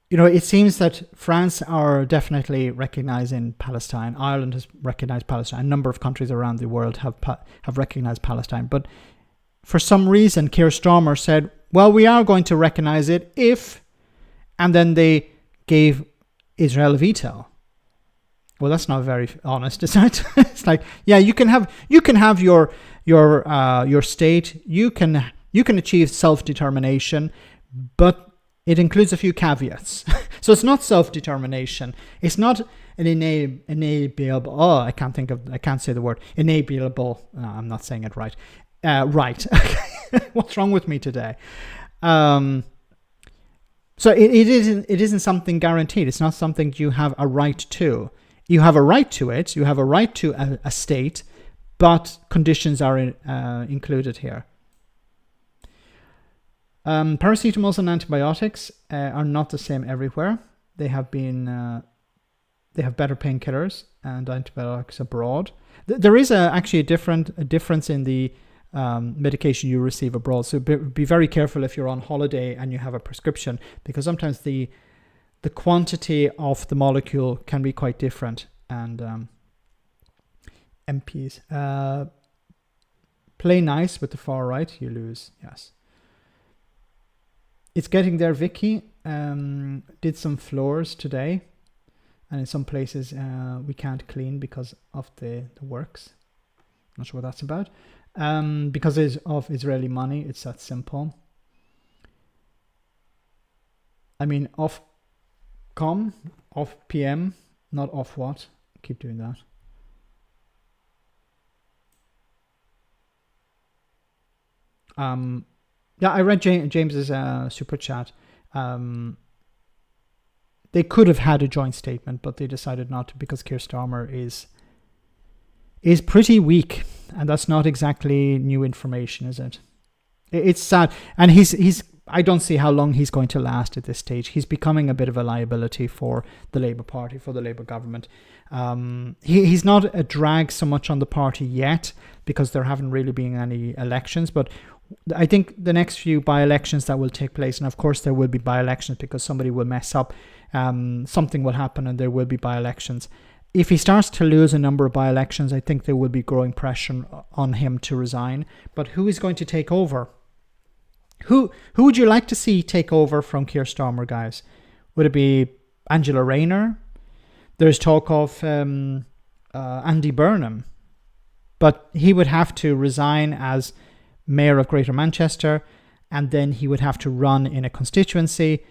S1: It seems that France are definitely recognizing Palestine. Ireland has recognized Palestine. A number of countries around the world have recognized Palestine. But for some reason, Keir Starmer said, well, we are going to recognize it if... And then they gave Israel a veto. Well, that's not very honest, is it? It's like, yeah, you can have your state. You can achieve self-determination, but it includes a few caveats. So it's not self-determination. It's not an enableable. Oh, I can't say the word enableable. No, I'm not saying it right. Right. What's wrong with me today? So it isn't something guaranteed. It's not something you have a right to. You have a right to it. You have a right to a state, but conditions are included here. Paracetamols and antibiotics are not the same everywhere. They have better painkillers and antibiotics abroad. There is actually a difference in the medication you receive abroad. So be very careful if you're on holiday and you have a prescription, because sometimes the quantity of the molecule can be quite different. And MPs, play nice with the far right, you lose. Yes. It's getting there. Vicky did some floors today, and in some places we can't clean because of the works. Not sure what that's about. Because of Israeli money, it's that simple. I mean, off PM, not off what. Keep doing that. Yeah, I read James's super chat. They could have had a joint statement, but they decided not to because Keir Starmer is pretty weak, and that's not exactly new information, is it? It's sad, and he's. I don't see how long he's going to last at this stage. He's becoming a bit of a liability for the Labour Party, for the Labour government. He's not a drag so much on the party yet because there haven't really been any elections, but I think the next few by-elections that will take place, and of course there will be by-elections because somebody will mess up, something will happen and there will be by-elections. If he starts to lose a number of by-elections, I think there will be growing pressure on him to resign. But who is going to take over? Who would you like to see take over from Keir Starmer, guys? Would it be Angela Rayner? There's talk of Andy Burnham, but he would have to resign as Mayor of Greater Manchester, and then he would have to run in a constituency,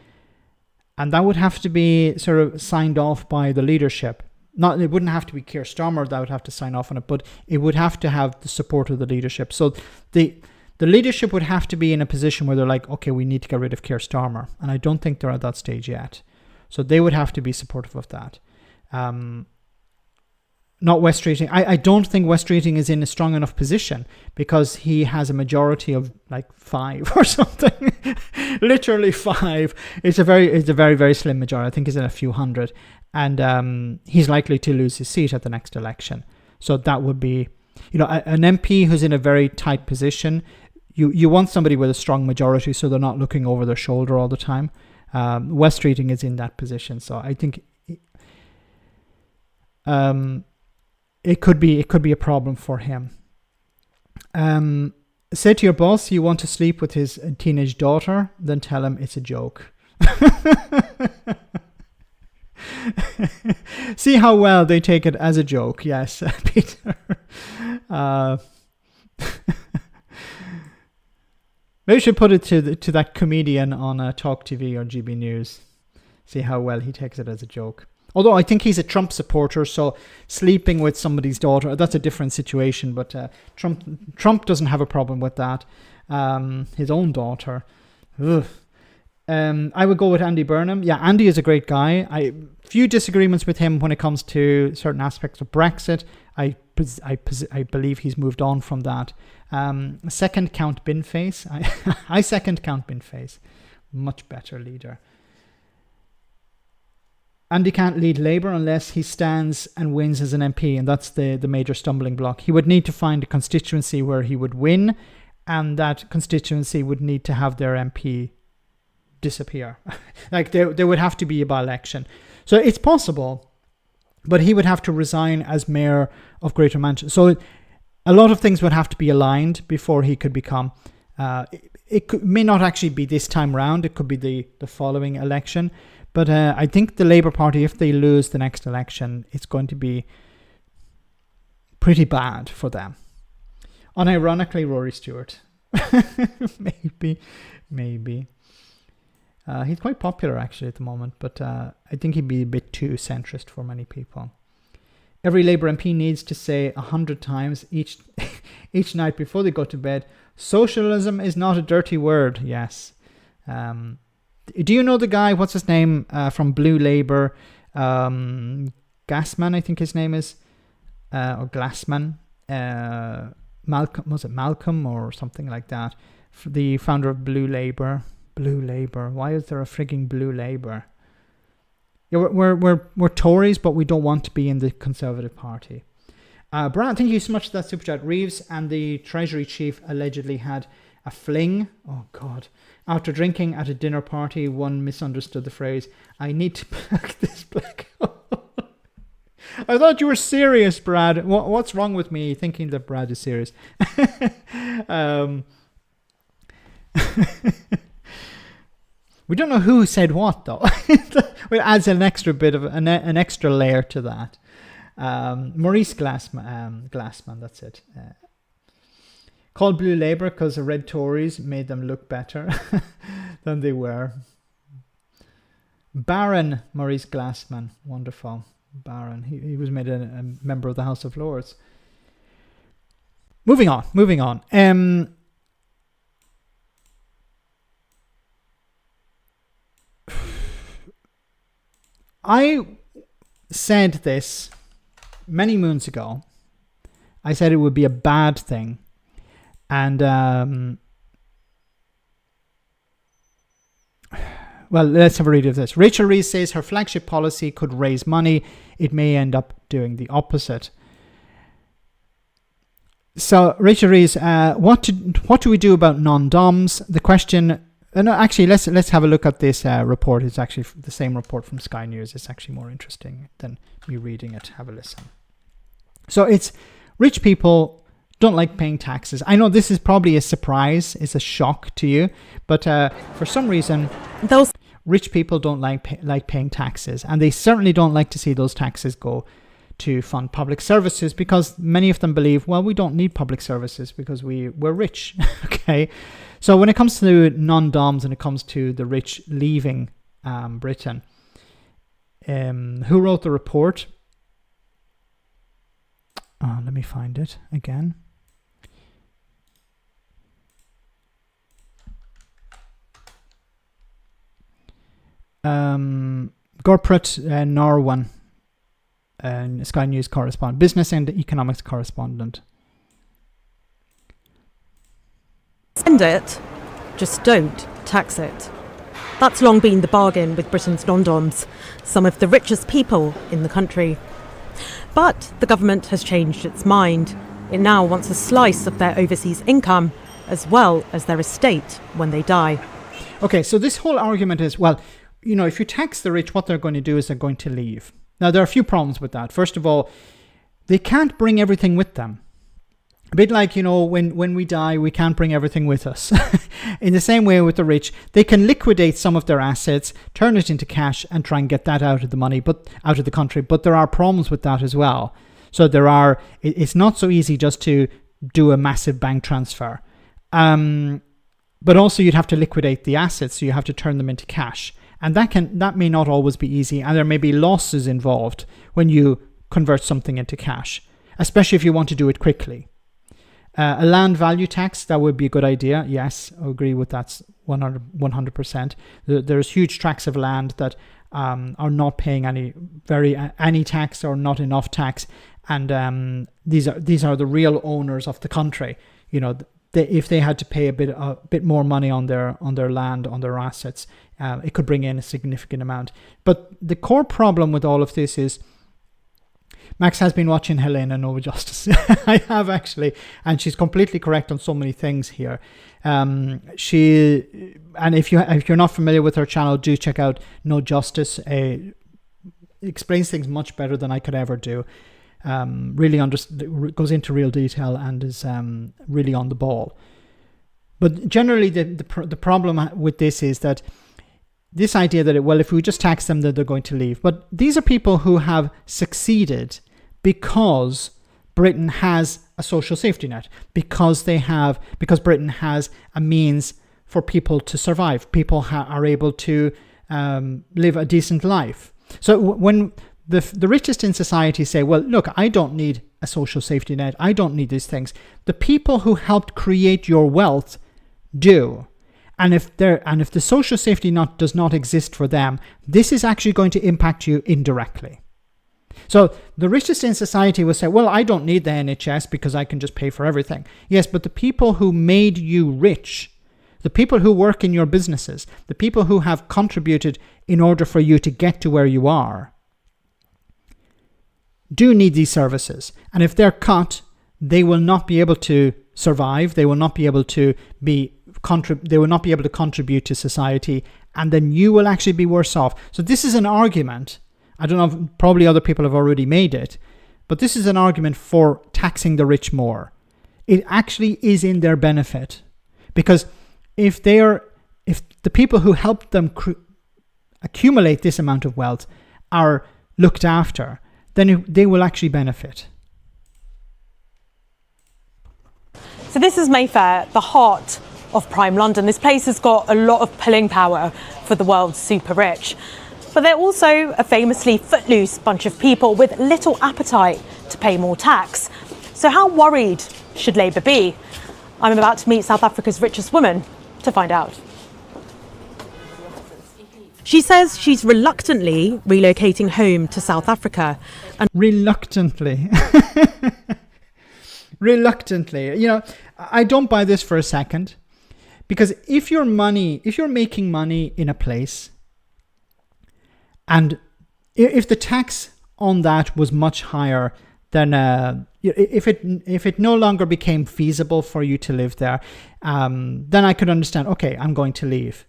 S1: and that would have to be sort of signed off by the leadership. It wouldn't have to be Keir Starmer that would have to sign off on it, but it would have to have the support of the leadership. So the leadership would have to be in a position where they're like, okay, we need to get rid of Keir Starmer, and I don't think they're at that stage yet. So they would have to be supportive of that. Not West Streeting. I don't think West Streeting is in a strong enough position because he has a majority of like 5 or something. Literally 5. It's a very, very slim majority. I think he's in a few hundred. And he's likely to lose his seat at the next election. So that would be, an MP who's in a very tight position. You want somebody with a strong majority so they're not looking over their shoulder all the time. West Streeting is in that position. So I think it could be a problem for him. Say to your boss you want to sleep with his teenage daughter, then tell him it's a joke. See how well they take it as a joke. Yes, Peter. Maybe we should put it to that comedian on Talk TV or GB News. See how well he takes it as a joke. Although I think he's a Trump supporter, so sleeping with somebody's daughter, that's a different situation. But Trump doesn't have a problem with that. His own daughter. Ugh. I would go with Andy Burnham. Yeah, Andy is a great guy. Few disagreements with him when it comes to certain aspects of Brexit. I believe he's moved on from that. Second, Count Binface. I second Count Binface. Much better leader. Andy can't lead Labour unless he stands and wins as an MP, and that's the major stumbling block. He would need to find a constituency where he would win, and that constituency would need to have their MP disappear. Like there would have to be a by-election. So it's possible, but he would have to resign as Mayor of Greater Manchester. So a lot of things would have to be aligned before he could become... may not actually be this time round. It could be the following election. But I think the Labour Party, if they lose the next election, it's going to be pretty bad for them. Unironically, Rory Stewart. Maybe. He's quite popular actually at the moment, but I think he'd be a bit too centrist for many people. Every Labour MP needs to say 100 times each night before they go to bed, socialism is not a dirty word. Yes. Do you know the guy, what's his name, from Blue Labour? Gassman, I think his name is, or Glassman. Malcolm, was it Malcolm or something like that? The founder of Blue Labour. Blue Labour. Why is there a frigging Blue Labour? Yeah, we're Tories, but we don't want to be in the Conservative Party. Brad, thank you so much for that super chat. Reeves and the Treasury chief allegedly had a fling. Oh God! After drinking at a dinner party, one misunderstood the phrase, "I need to pack this black." I thought you were serious, Brad. What's wrong with me thinking that Brad is serious? We don't know who said what, though. It adds an extra bit of an extra layer to that. Maurice Glassman, that's it. Called Blue Labour because the Red Tories made them look better than they were. Baron Maurice Glassman, wonderful. Baron, he was made a member of the House of Lords. Moving on. I said this many moons ago. I said it would be a bad thing. And, well, let's have a read of this. Rachel Reeves says her flagship policy could raise money. It may end up doing the opposite. So, Rachel Reeves, what do we do about non-doms? The question... No, actually, let's have a look at this report. It's actually the same report from Sky News. It's actually more interesting than me reading it. Have a listen. So it's rich people don't like paying taxes. I know this is probably a surprise. It's a shock to you. But for some reason, those rich people don't like paying taxes. And they certainly don't like to see those taxes go to fund public services, because many of them believe, well, we don't need public services because we're rich. Okay. So when it comes to non-doms and it comes to the rich leaving Britain, who wrote the report? Let me find it again. Gurpreet Narwan, Sky News correspondent, business and economics correspondent.
S9: Spend it, just don't tax it. That's long been the bargain with Britain's non-doms, some of the richest people in the country. But the government has changed its mind. It now wants a slice of their overseas income, as well as their estate when they die.
S1: Okay, so this whole argument is, well, you know, if you tax the rich, what they're going to do is they're going to leave. Now, there are a few problems with that. First of all, they can't bring everything with them. A bit like, you know, when we die, we can't bring everything with us. In the same way with the rich, they can liquidate some of their assets, turn it into cash and try and get that out of the country. But there are problems with that as well. So it's not so easy just to do a massive bank transfer. But also you'd have to liquidate the assets. So you have to turn them into cash. And that may not always be easy. And there may be losses involved when you convert something into cash, especially if you want to do it quickly. A land value tax, that would be a good idea. Yes, I agree with that 100%. There's huge tracts of land that are not paying any tax or not enough tax, and these are the real owners of the country. You know, if they had to pay a bit more money on their land, on their assets, it could bring in a significant amount. But the core problem with all of this is, Max has been watching Helena Nova Justice. I have actually, and she's completely correct on so many things here. If you're not familiar with her channel, do check out No Justice. Explains things much better than I could ever do. Really goes into real detail and is really on the ball. But generally, the problem with this is that this idea that, if we just tax them, that they're going to leave. But these are people who have succeeded because Britain has a social safety net, because Britain has a means for people to survive. People are able to live a decent life. So when the richest in society say, well, look, I don't need a social safety net, I don't need these things, the people who helped create your wealth do. And if the social safety net does not exist for them, this is actually going to impact you indirectly. So the richest in society will say, well, I don't need the NHS because I can just pay for everything. Yes, but the people who made you rich, the people who work in your businesses, the people who have contributed in order for you to get to where you are, do need these services. And if they're cut, they will not be able to survive. They will not be able to contribute to society, and then you will actually be worse off. So this is an argument. I don't know, probably other people have already made it, but this is an argument for taxing the rich more. It actually is in their benefit, because if the people who helped them accumulate this amount of wealth are looked after, then they will actually benefit.
S9: So this is Mayfair, the heart of prime London. This place has got a lot of pulling power for the world's super rich. But they're also a famously footloose bunch of people with little appetite to pay more tax. So how worried should Labour be? I'm about to meet South Africa's richest woman to find out. She says she's reluctantly relocating home to South Africa. And
S1: reluctantly. Reluctantly. You know, I don't buy this for a second. Because if you're making money in a place, and if the tax on that was much higher than if it no longer became feasible for you to live there, then I could understand, okay, I'm going to leave.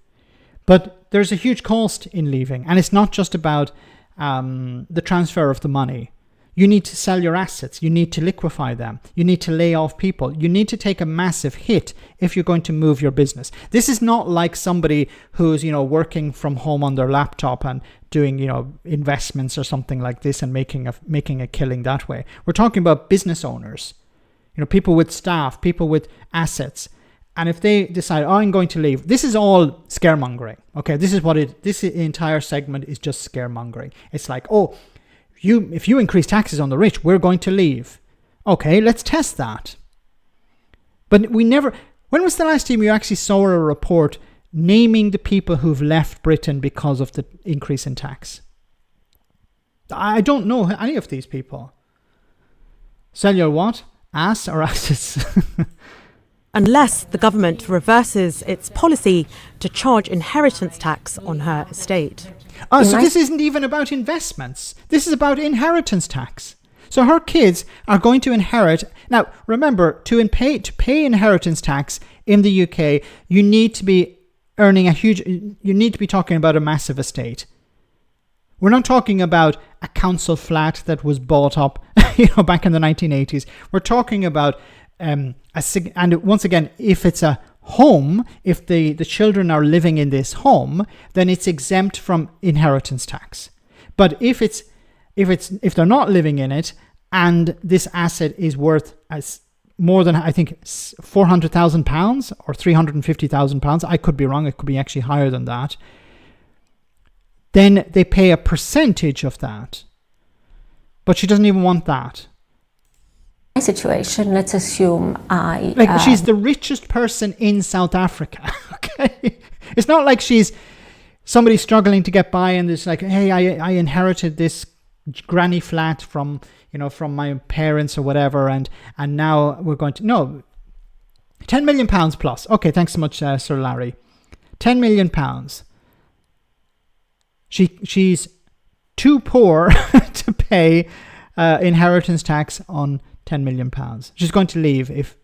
S1: But there's a huge cost in leaving, and it's not just about the transfer of the money. You need to sell your assets. You need to liquefy them. You need to lay off people. You need to take a massive hit if you're going to move your business. This is not like somebody who's, working from home on their laptop and doing, investments or something like this and making a killing that way. We're talking about business owners, people with staff, people with assets. And if they decide, I'm going to leave, this is all scaremongering. Okay, this entire segment is just scaremongering. It's like, if you increase taxes on the rich, we're going to leave. Okay, let's test that. But when was the last time you actually saw a report naming the people who've left Britain because of the increase in tax? I don't know any of these people. Sell your what? Ass or assets?
S9: Unless the government reverses its policy to charge inheritance tax on her estate.
S1: Oh, so this isn't even about investments. This is about inheritance tax. So her kids are going to inherit. Now, remember, to pay inheritance tax in the UK, you need to be talking about a massive estate. We're not talking about a council flat that was bought up, back in the 1980s. We're talking about and once again, if it's a home, if the children are living in this home, then it's exempt from inheritance tax. But if they're not living in it and this asset is worth as more than, I think, £400,000 or £350,000, I could be wrong, it could be actually higher than that, then they pay a percentage of that. But she doesn't even want that.
S10: Situation, let's assume
S1: she's the richest person in South Africa. Okay, it's not like she's somebody struggling to get by and it's like, hey, I inherited this granny flat from my parents or whatever, and now we're going to £10 million plus. Okay, thanks so much, Sir Larry. £10 million. She's too poor to pay inheritance tax on £10 million. She's going to leave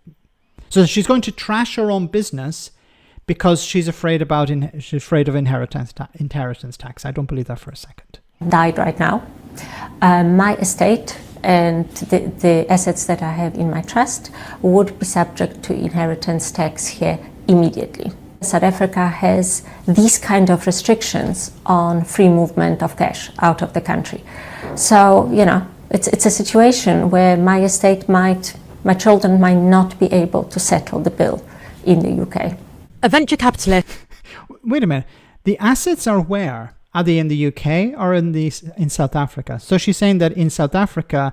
S1: so she's going to trash her own business because she's afraid of inheritance tax. I don't believe that for a second.
S10: Died right now. My estate and the assets that I have in my trust would be subject to inheritance tax here immediately. South Africa has these kind of restrictions on free movement of cash out of the country. So, it's a situation where my children might not be able to settle the bill in the UK.
S9: A venture capitalist.
S1: Wait a minute. The assets are where? Are they in the UK or in South Africa? So she's saying that in South Africa,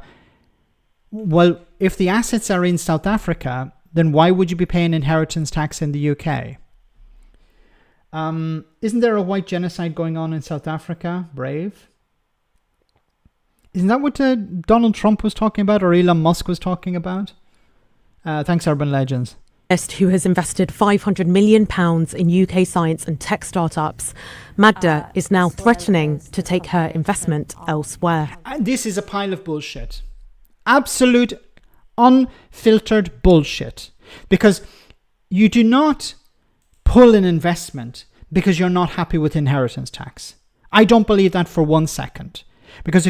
S1: well, if the assets are in South Africa, then why would you be paying inheritance tax in the UK? Isn't there a white genocide going on in South Africa? Brave. Isn't that what Donald Trump was talking about or Elon Musk was talking about? Thanks, Urban Legends.
S9: Who has invested £500 million in UK science and tech startups. Magda is now threatening to take her investment elsewhere.
S1: And this is a pile of bullshit. Absolute, unfiltered bullshit. Because you do not pull an investment because you're not happy with inheritance tax. I don't believe that for 1 second. Because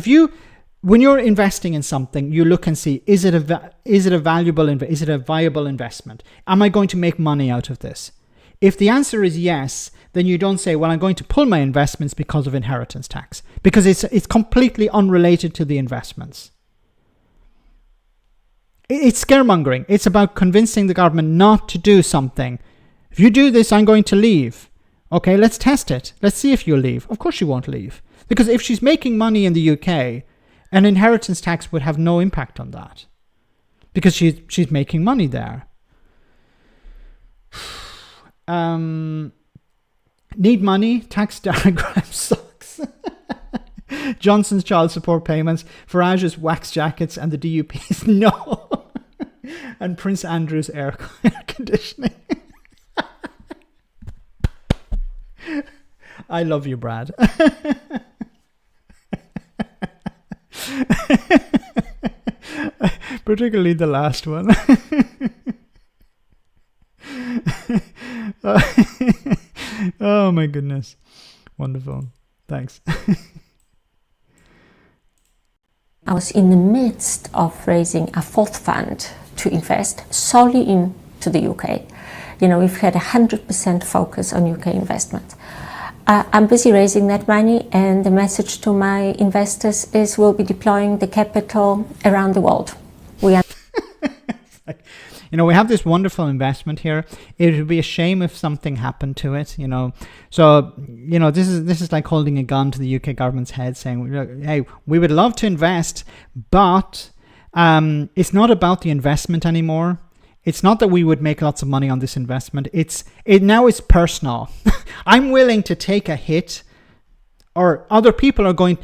S1: when you're investing in something, you look and see, is it a viable investment? Am I going to make money out of this? If the answer is yes, then you don't say, well, I'm going to pull my investments because of inheritance tax, because it's completely unrelated to the investments. It's scaremongering. It's about convincing the government not to do something. If you do this, I'm going to leave. Okay, let's test it. Let's see if you'll leave. Of course she won't leave. Because if she's making money in the UK, an inheritance tax would have no impact on that. Because she's making money there. Need money? Tax diagram sucks. Johnson's child support payments, Farage's wax jackets and the DUP's no. And Prince Andrew's air conditioning. I love you, Brad. Particularly the last one. Oh my goodness. Wonderful. Thanks.
S10: I was in the midst of raising a fourth fund to invest solely into the UK. We've had 100% focus on UK investment. I'm busy raising that money, and the message to my investors is we'll be deploying the capital around the world. We
S1: have this wonderful investment here. It would be a shame if something happened to it, So, this is like holding a gun to the UK government's head saying, hey, we would love to invest, but it's not about the investment anymore. It's not that we would make lots of money on this investment. Now it's personal. I'm willing to take a hit, or other people are going.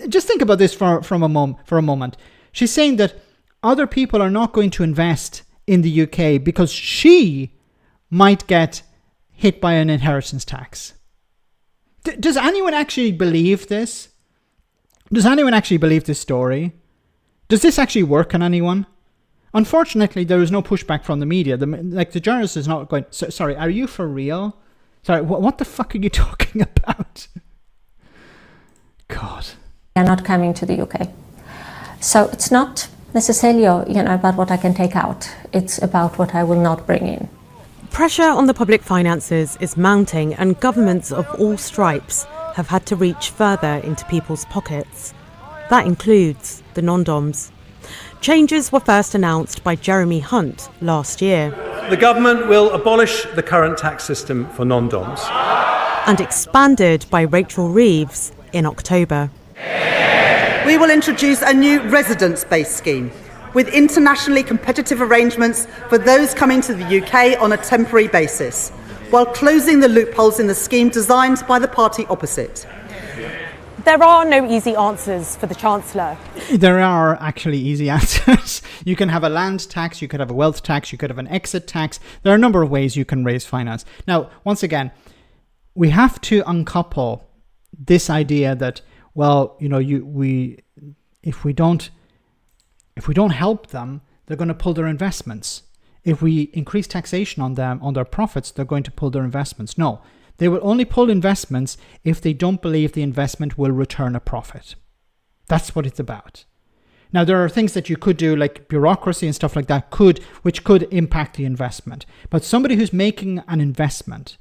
S1: Just think about this for a moment. She's saying that other people are not going to invest in the UK because she might get hit by an inheritance tax. Does anyone actually believe this? Does anyone actually believe this story? Does this actually work on anyone? Unfortunately, there is no pushback from the media. The journalist is not going, sorry, are you for real? Sorry, what the fuck are you talking about? God.
S10: They're not coming to the UK. So it's not necessarily about what I can take out. It's about what I will not bring in.
S9: Pressure on the public finances is mounting, and governments of all stripes have had to reach further into people's pockets. That includes the non-doms. Changes were first announced by Jeremy Hunt last year.
S11: The government will abolish the current tax system for non-doms.
S9: And expanded by Rachel Reeves in October.
S12: We will introduce a new residence-based scheme with internationally competitive arrangements for those coming to the UK on a temporary basis, while closing the loopholes in the scheme designed by the party opposite.
S9: There are no easy answers for the Chancellor.
S1: There are actually easy answers. You can have a land tax, you could have a wealth tax, you could have an exit tax. There are a number of ways you can raise finance. Now, once again, we have to uncouple this idea that, well, if we don't help them, they're going to pull their investments. If we increase taxation on them, on their profits, they're going to pull their investments. No. They will only pull investments if they don't believe the investment will return a profit. That's what it's about. Now, there are things that you could do, like bureaucracy and stuff like that, which could impact the investment. But somebody who's making an investment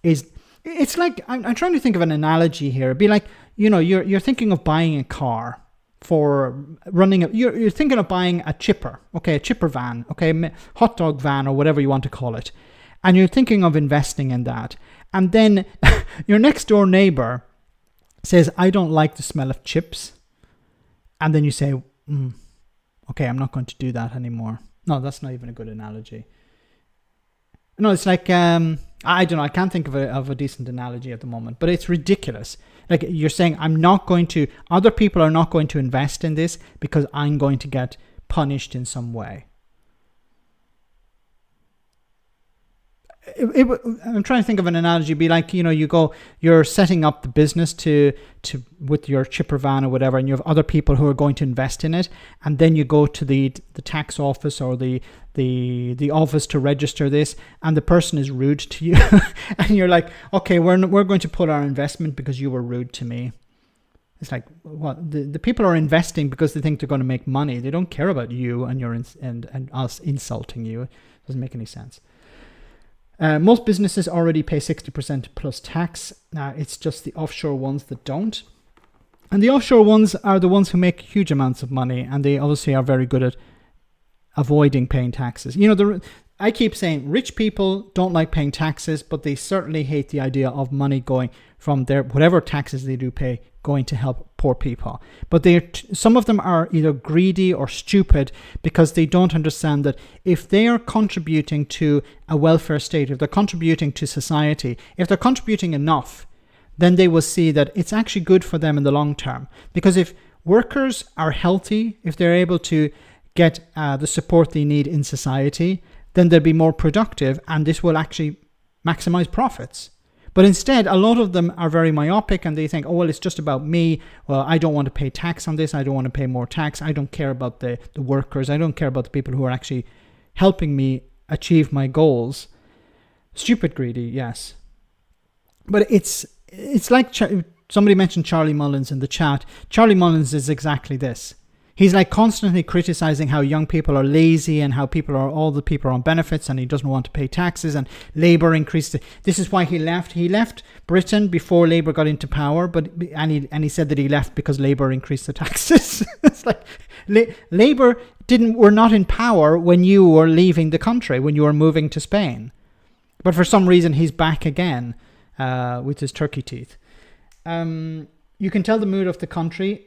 S1: it's like, I'm trying to think of an analogy here. It'd be like, you're thinking of buying a car for running you're thinking of buying a chipper, okay, a chipper van, okay, hot dog van or whatever you want to call it. and you're thinking of investing in that, and then your next door neighbor says, I don't like the smell of chips, and then you say, okay, I'm not going to do that anymore. No, that's not even a good analogy. No, it's like, I don't know, I can't think of a decent analogy at the moment, but it's ridiculous. Like, you're saying, other people are not going to invest in this because I'm going to get punished in some way. I'm trying to think of an analogy. It'd be like, you're setting up the business with your chipper van or whatever, and you have other people who are going to invest in it, and then you go to the tax office or the office to register this, and the person is rude to you, and you're like, okay, we're going to put our investment because you were rude to me. It's like, what? The people are investing because they think they're going to make money. They don't care about you and us insulting you. It doesn't make any sense. Most businesses already pay 60% plus tax. It's just the offshore ones that don't. And the offshore ones are the ones who make huge amounts of money, and they obviously are very good at avoiding paying taxes. I keep saying rich people don't like paying taxes, but they certainly hate the idea of money going from their whatever taxes they do pay going to help poor people. But some of them are either greedy or stupid because they don't understand that if they are contributing to a welfare state, if they're contributing to society, if they're contributing enough, then they will see that it's actually good for them in the long term. Because if workers are healthy, if they're able to get the support they need in society, then they'll be more productive, and this will actually maximize profits. But instead, a lot of them are very myopic, and they think, oh, well, it's just about me. Well, I don't want to pay tax on this. I don't want to pay more tax. I don't care about the workers. I don't care about the people who are actually helping me achieve my goals. Stupid greedy, yes. But it's like somebody mentioned Charlie Mullins in the chat. Charlie Mullins is exactly this. He's like constantly criticizing how young people are lazy and how all the people are on benefits, and he doesn't want to pay taxes, and Labour increased it. This is why he left. He left Britain before Labour got into power, and he said that he left because Labour increased the taxes. It's like Labour were not in power when you were leaving the country, when you were moving to Spain. But for some reason he's back again with his turkey teeth. You can tell the mood of the country.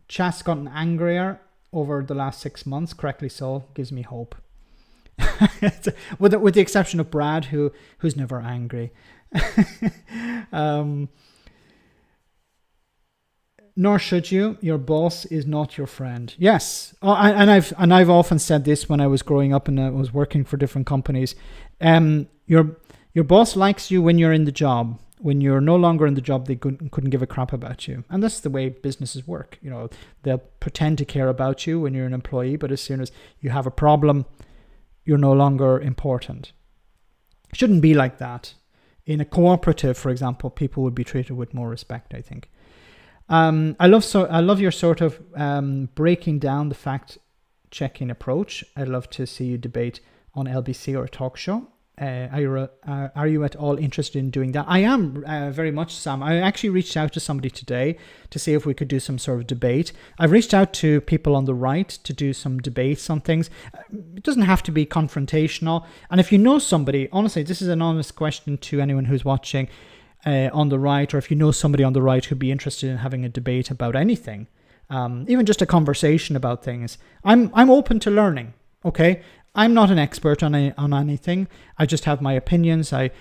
S1: Chat's gotten angrier over the last 6 months, correctly so. Gives me hope. with the exception of Brad, who's never angry. Nor should you. Your boss is not your friend. Yes, and I've often said this when I was growing up and I was working for different companies. Your boss likes you when you're in the job. When you're no longer in the job, they couldn't give a crap about you. And that's the way businesses work. They'll pretend to care about you when you're an employee, but as soon as you have a problem, you're no longer important. It shouldn't be like that. In a cooperative, for example, people would be treated with more respect, I think. I love your sort of breaking down the fact-checking approach. I'd love to see you debate on LBC or a talk show. Are you at all interested in doing that? I am very much, Sam. I actually reached out to somebody today to see if we could do some sort of debate. I've reached out to people on the right to do some debates on things. It doesn't have to be confrontational. And if you know somebody, honestly, this is an honest question to anyone who's watching on the right, or if you know somebody on the right who'd be interested in having a debate about anything, even just a conversation about things. I'm open to learning, okay? I'm not an expert on anything. I just have my opinions. I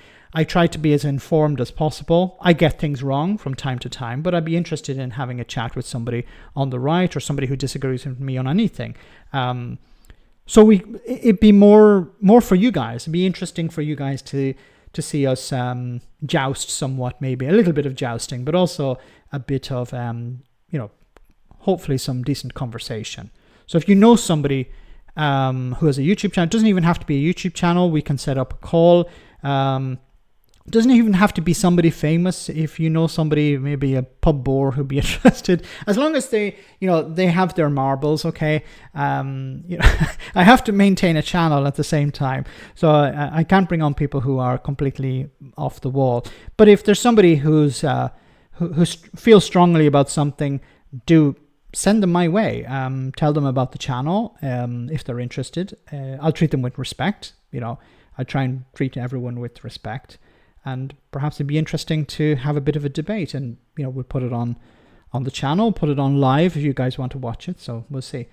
S1: try to be as informed as possible. I get things wrong from time to time, but I'd be interested in having a chat with somebody on the right or somebody who disagrees with me on anything. So it'd be more for you guys. It'd be interesting for you guys to see us joust somewhat, maybe a little bit of jousting, but also a bit of hopefully some decent conversation. So if you know somebody who has a YouTube channel, it doesn't even have to be a YouTube channel. We can set up a call. It doesn't even have to be somebody famous. If you know somebody, maybe a pub bore who'd be interested, as long as they have their marbles, okay. I have to maintain a channel at the same time, so I can't bring on people who are completely off the wall. But if there's somebody who feels strongly about something, do send them my way. Tell them about the channel if they're interested. I'll treat them with respect. I try and treat everyone with respect, and perhaps it'd be interesting to have a bit of a debate, and we'll put it on the channel, put it on live if you guys want to watch it. So we'll see.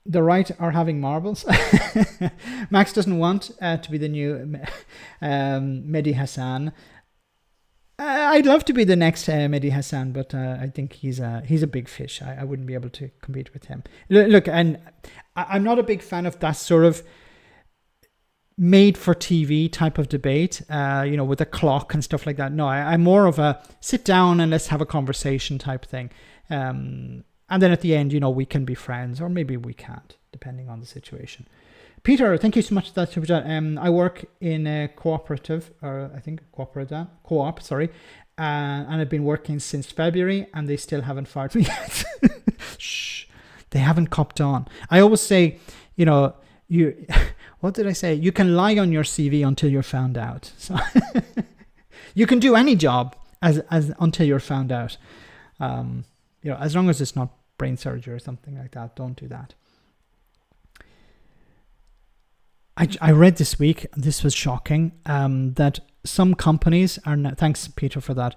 S1: The right are having marbles. Max doesn't want to be the new Mehdi Hassan. I'd love to be the next Mehdi Hassan, but I think he's a big fish. I wouldn't be able to compete with him. Look, and I'm not a big fan of that sort of made for TV type of debate, with a clock and stuff like that. No, I'm more of a sit down and let's have a conversation type thing. And then at the end, we can be friends, or maybe we can't, depending on the situation. Peter, thank you so much for that. I work in a cooperative, or I think co-op, sorry. And I've been working since February, and they still haven't fired me yet. Shh, they haven't copped on. I always say, what did I say? You can lie on your CV until you're found out. So you can do any job as until you're found out. As long as it's not brain surgery or something like that, don't do that. I read this week, this was shocking, that some companies are now, thanks Peter for that,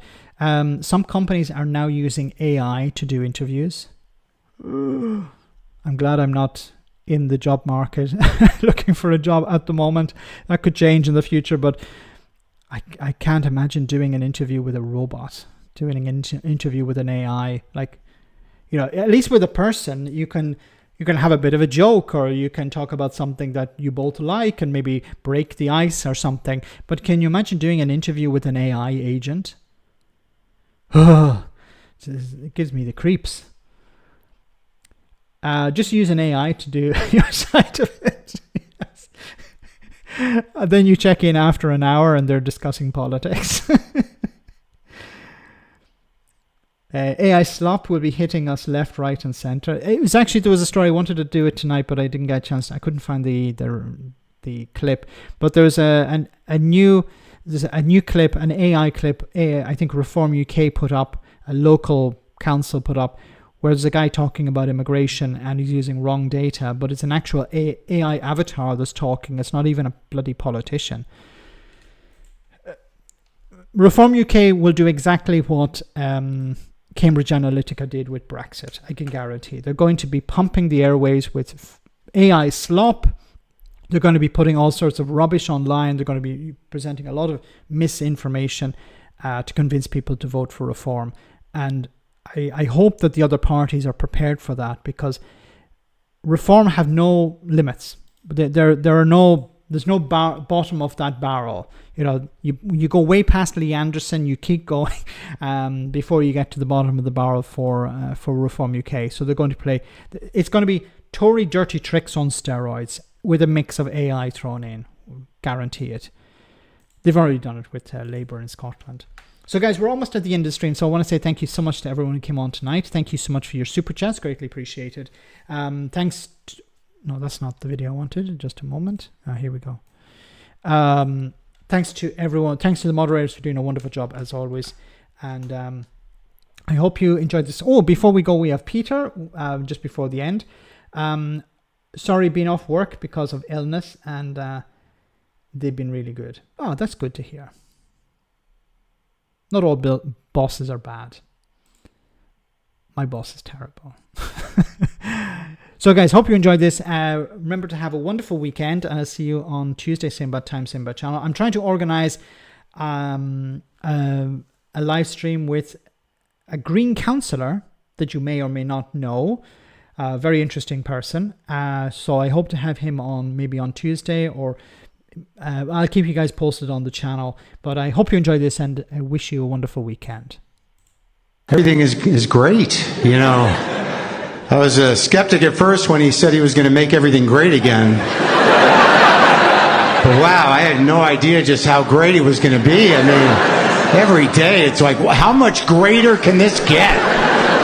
S1: some companies are now using AI to do interviews. I'm glad I'm not in the job market looking for a job at the moment. That could change in the future, but I can't imagine doing an interview with a robot, doing an interview with an AI. At least with a person, you can have a bit of a joke, or you can talk about something that you both like and maybe break the ice or something. But can you imagine doing an interview with an AI agent? It gives me the creeps. Just use an AI to do your side of it. Yes. And then you check in after an hour and they're discussing politics. AI slop will be hitting us left, right, and center. There was a story. I wanted to do it tonight, but I didn't get a chance. I couldn't find the clip. But there's a new clip, an AI clip. I think Reform UK put up, a local council put up, where there's a guy talking about immigration and he's using wrong data, but it's an actual AI avatar that's talking. It's not even a bloody politician. Reform UK will do exactly what Cambridge Analytica did with Brexit. I can guarantee they're going to be pumping the airways with AI slop. They're going to be putting all sorts of rubbish online. They're going to be presenting a lot of misinformation to convince people to vote for reform. And I hope that the other parties are prepared for that, because reform have no limits. There's no bottom of that barrel. You go way past Lee Anderson, you keep going before you get to the bottom of the barrel for Reform UK. So they're going to play. It's going to be Tory dirty tricks on steroids with a mix of AI thrown in. Guarantee it. They've already done it with Labour in Scotland. So guys, we're almost at the end of the stream. So I want to say thank you so much to everyone who came on tonight. Thank you so much for your super chats. Greatly appreciated. Thanks. No, that's not the video I wanted. Just a moment. Here we go. Thanks to everyone. Thanks to the moderators for doing a wonderful job as always. And I hope you enjoyed this. Oh, before we go, we have Peter, just before the end. Sorry, being off work because of illness, and they've been really good. Oh, that's good to hear. Not all bosses are bad. My boss is terrible. So guys, hope you enjoyed this. Remember to have a wonderful weekend, and I'll see you on Tuesday, same bad time, same bad channel. I'm trying to organize a live stream with a Green councillor that you may or may not know. A very interesting person. So I hope to have him on maybe on Tuesday, or I'll keep you guys posted on the channel. But I hope you enjoy this, and I wish you a wonderful weekend.
S13: Everything is great, you know. I was a skeptic at first when he said he was going to make everything great again. But wow, I had no idea just how great it was going to be. I mean, every day it's like, how much greater can this get?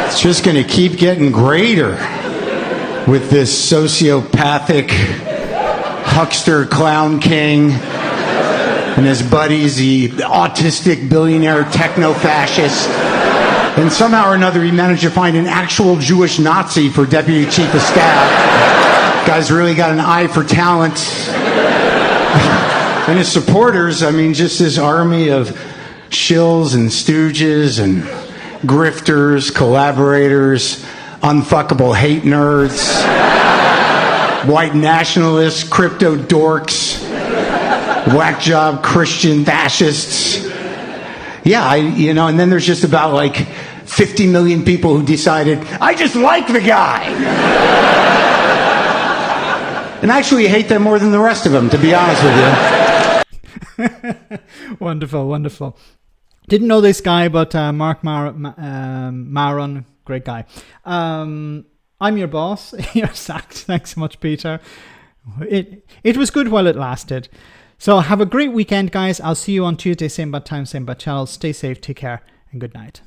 S13: It's just going to keep getting greater with this sociopathic huckster clown king and his buddies, the autistic billionaire techno-fascist. And somehow or another, he managed to find an actual Jewish Nazi for Deputy Chief of Staff. Guy's really got an eye for talent. And his supporters, I mean, just this army of shills and stooges and grifters, collaborators, unfuckable hate nerds, white nationalists, crypto dorks, whack job Christian fascists. Yeah, and then there's just about like 50 million people who decided, I just like the guy. And actually hate them more than the rest of them, to be honest with
S1: you. Wonderful. Didn't know this guy, but Mark Maron, great guy. I'm your boss. You're sacked. Thanks so much, Peter. It was good while it lasted. So have a great weekend, guys. I'll see you on Tuesday, same bad time, same bad channel. Stay safe, take care, and good night.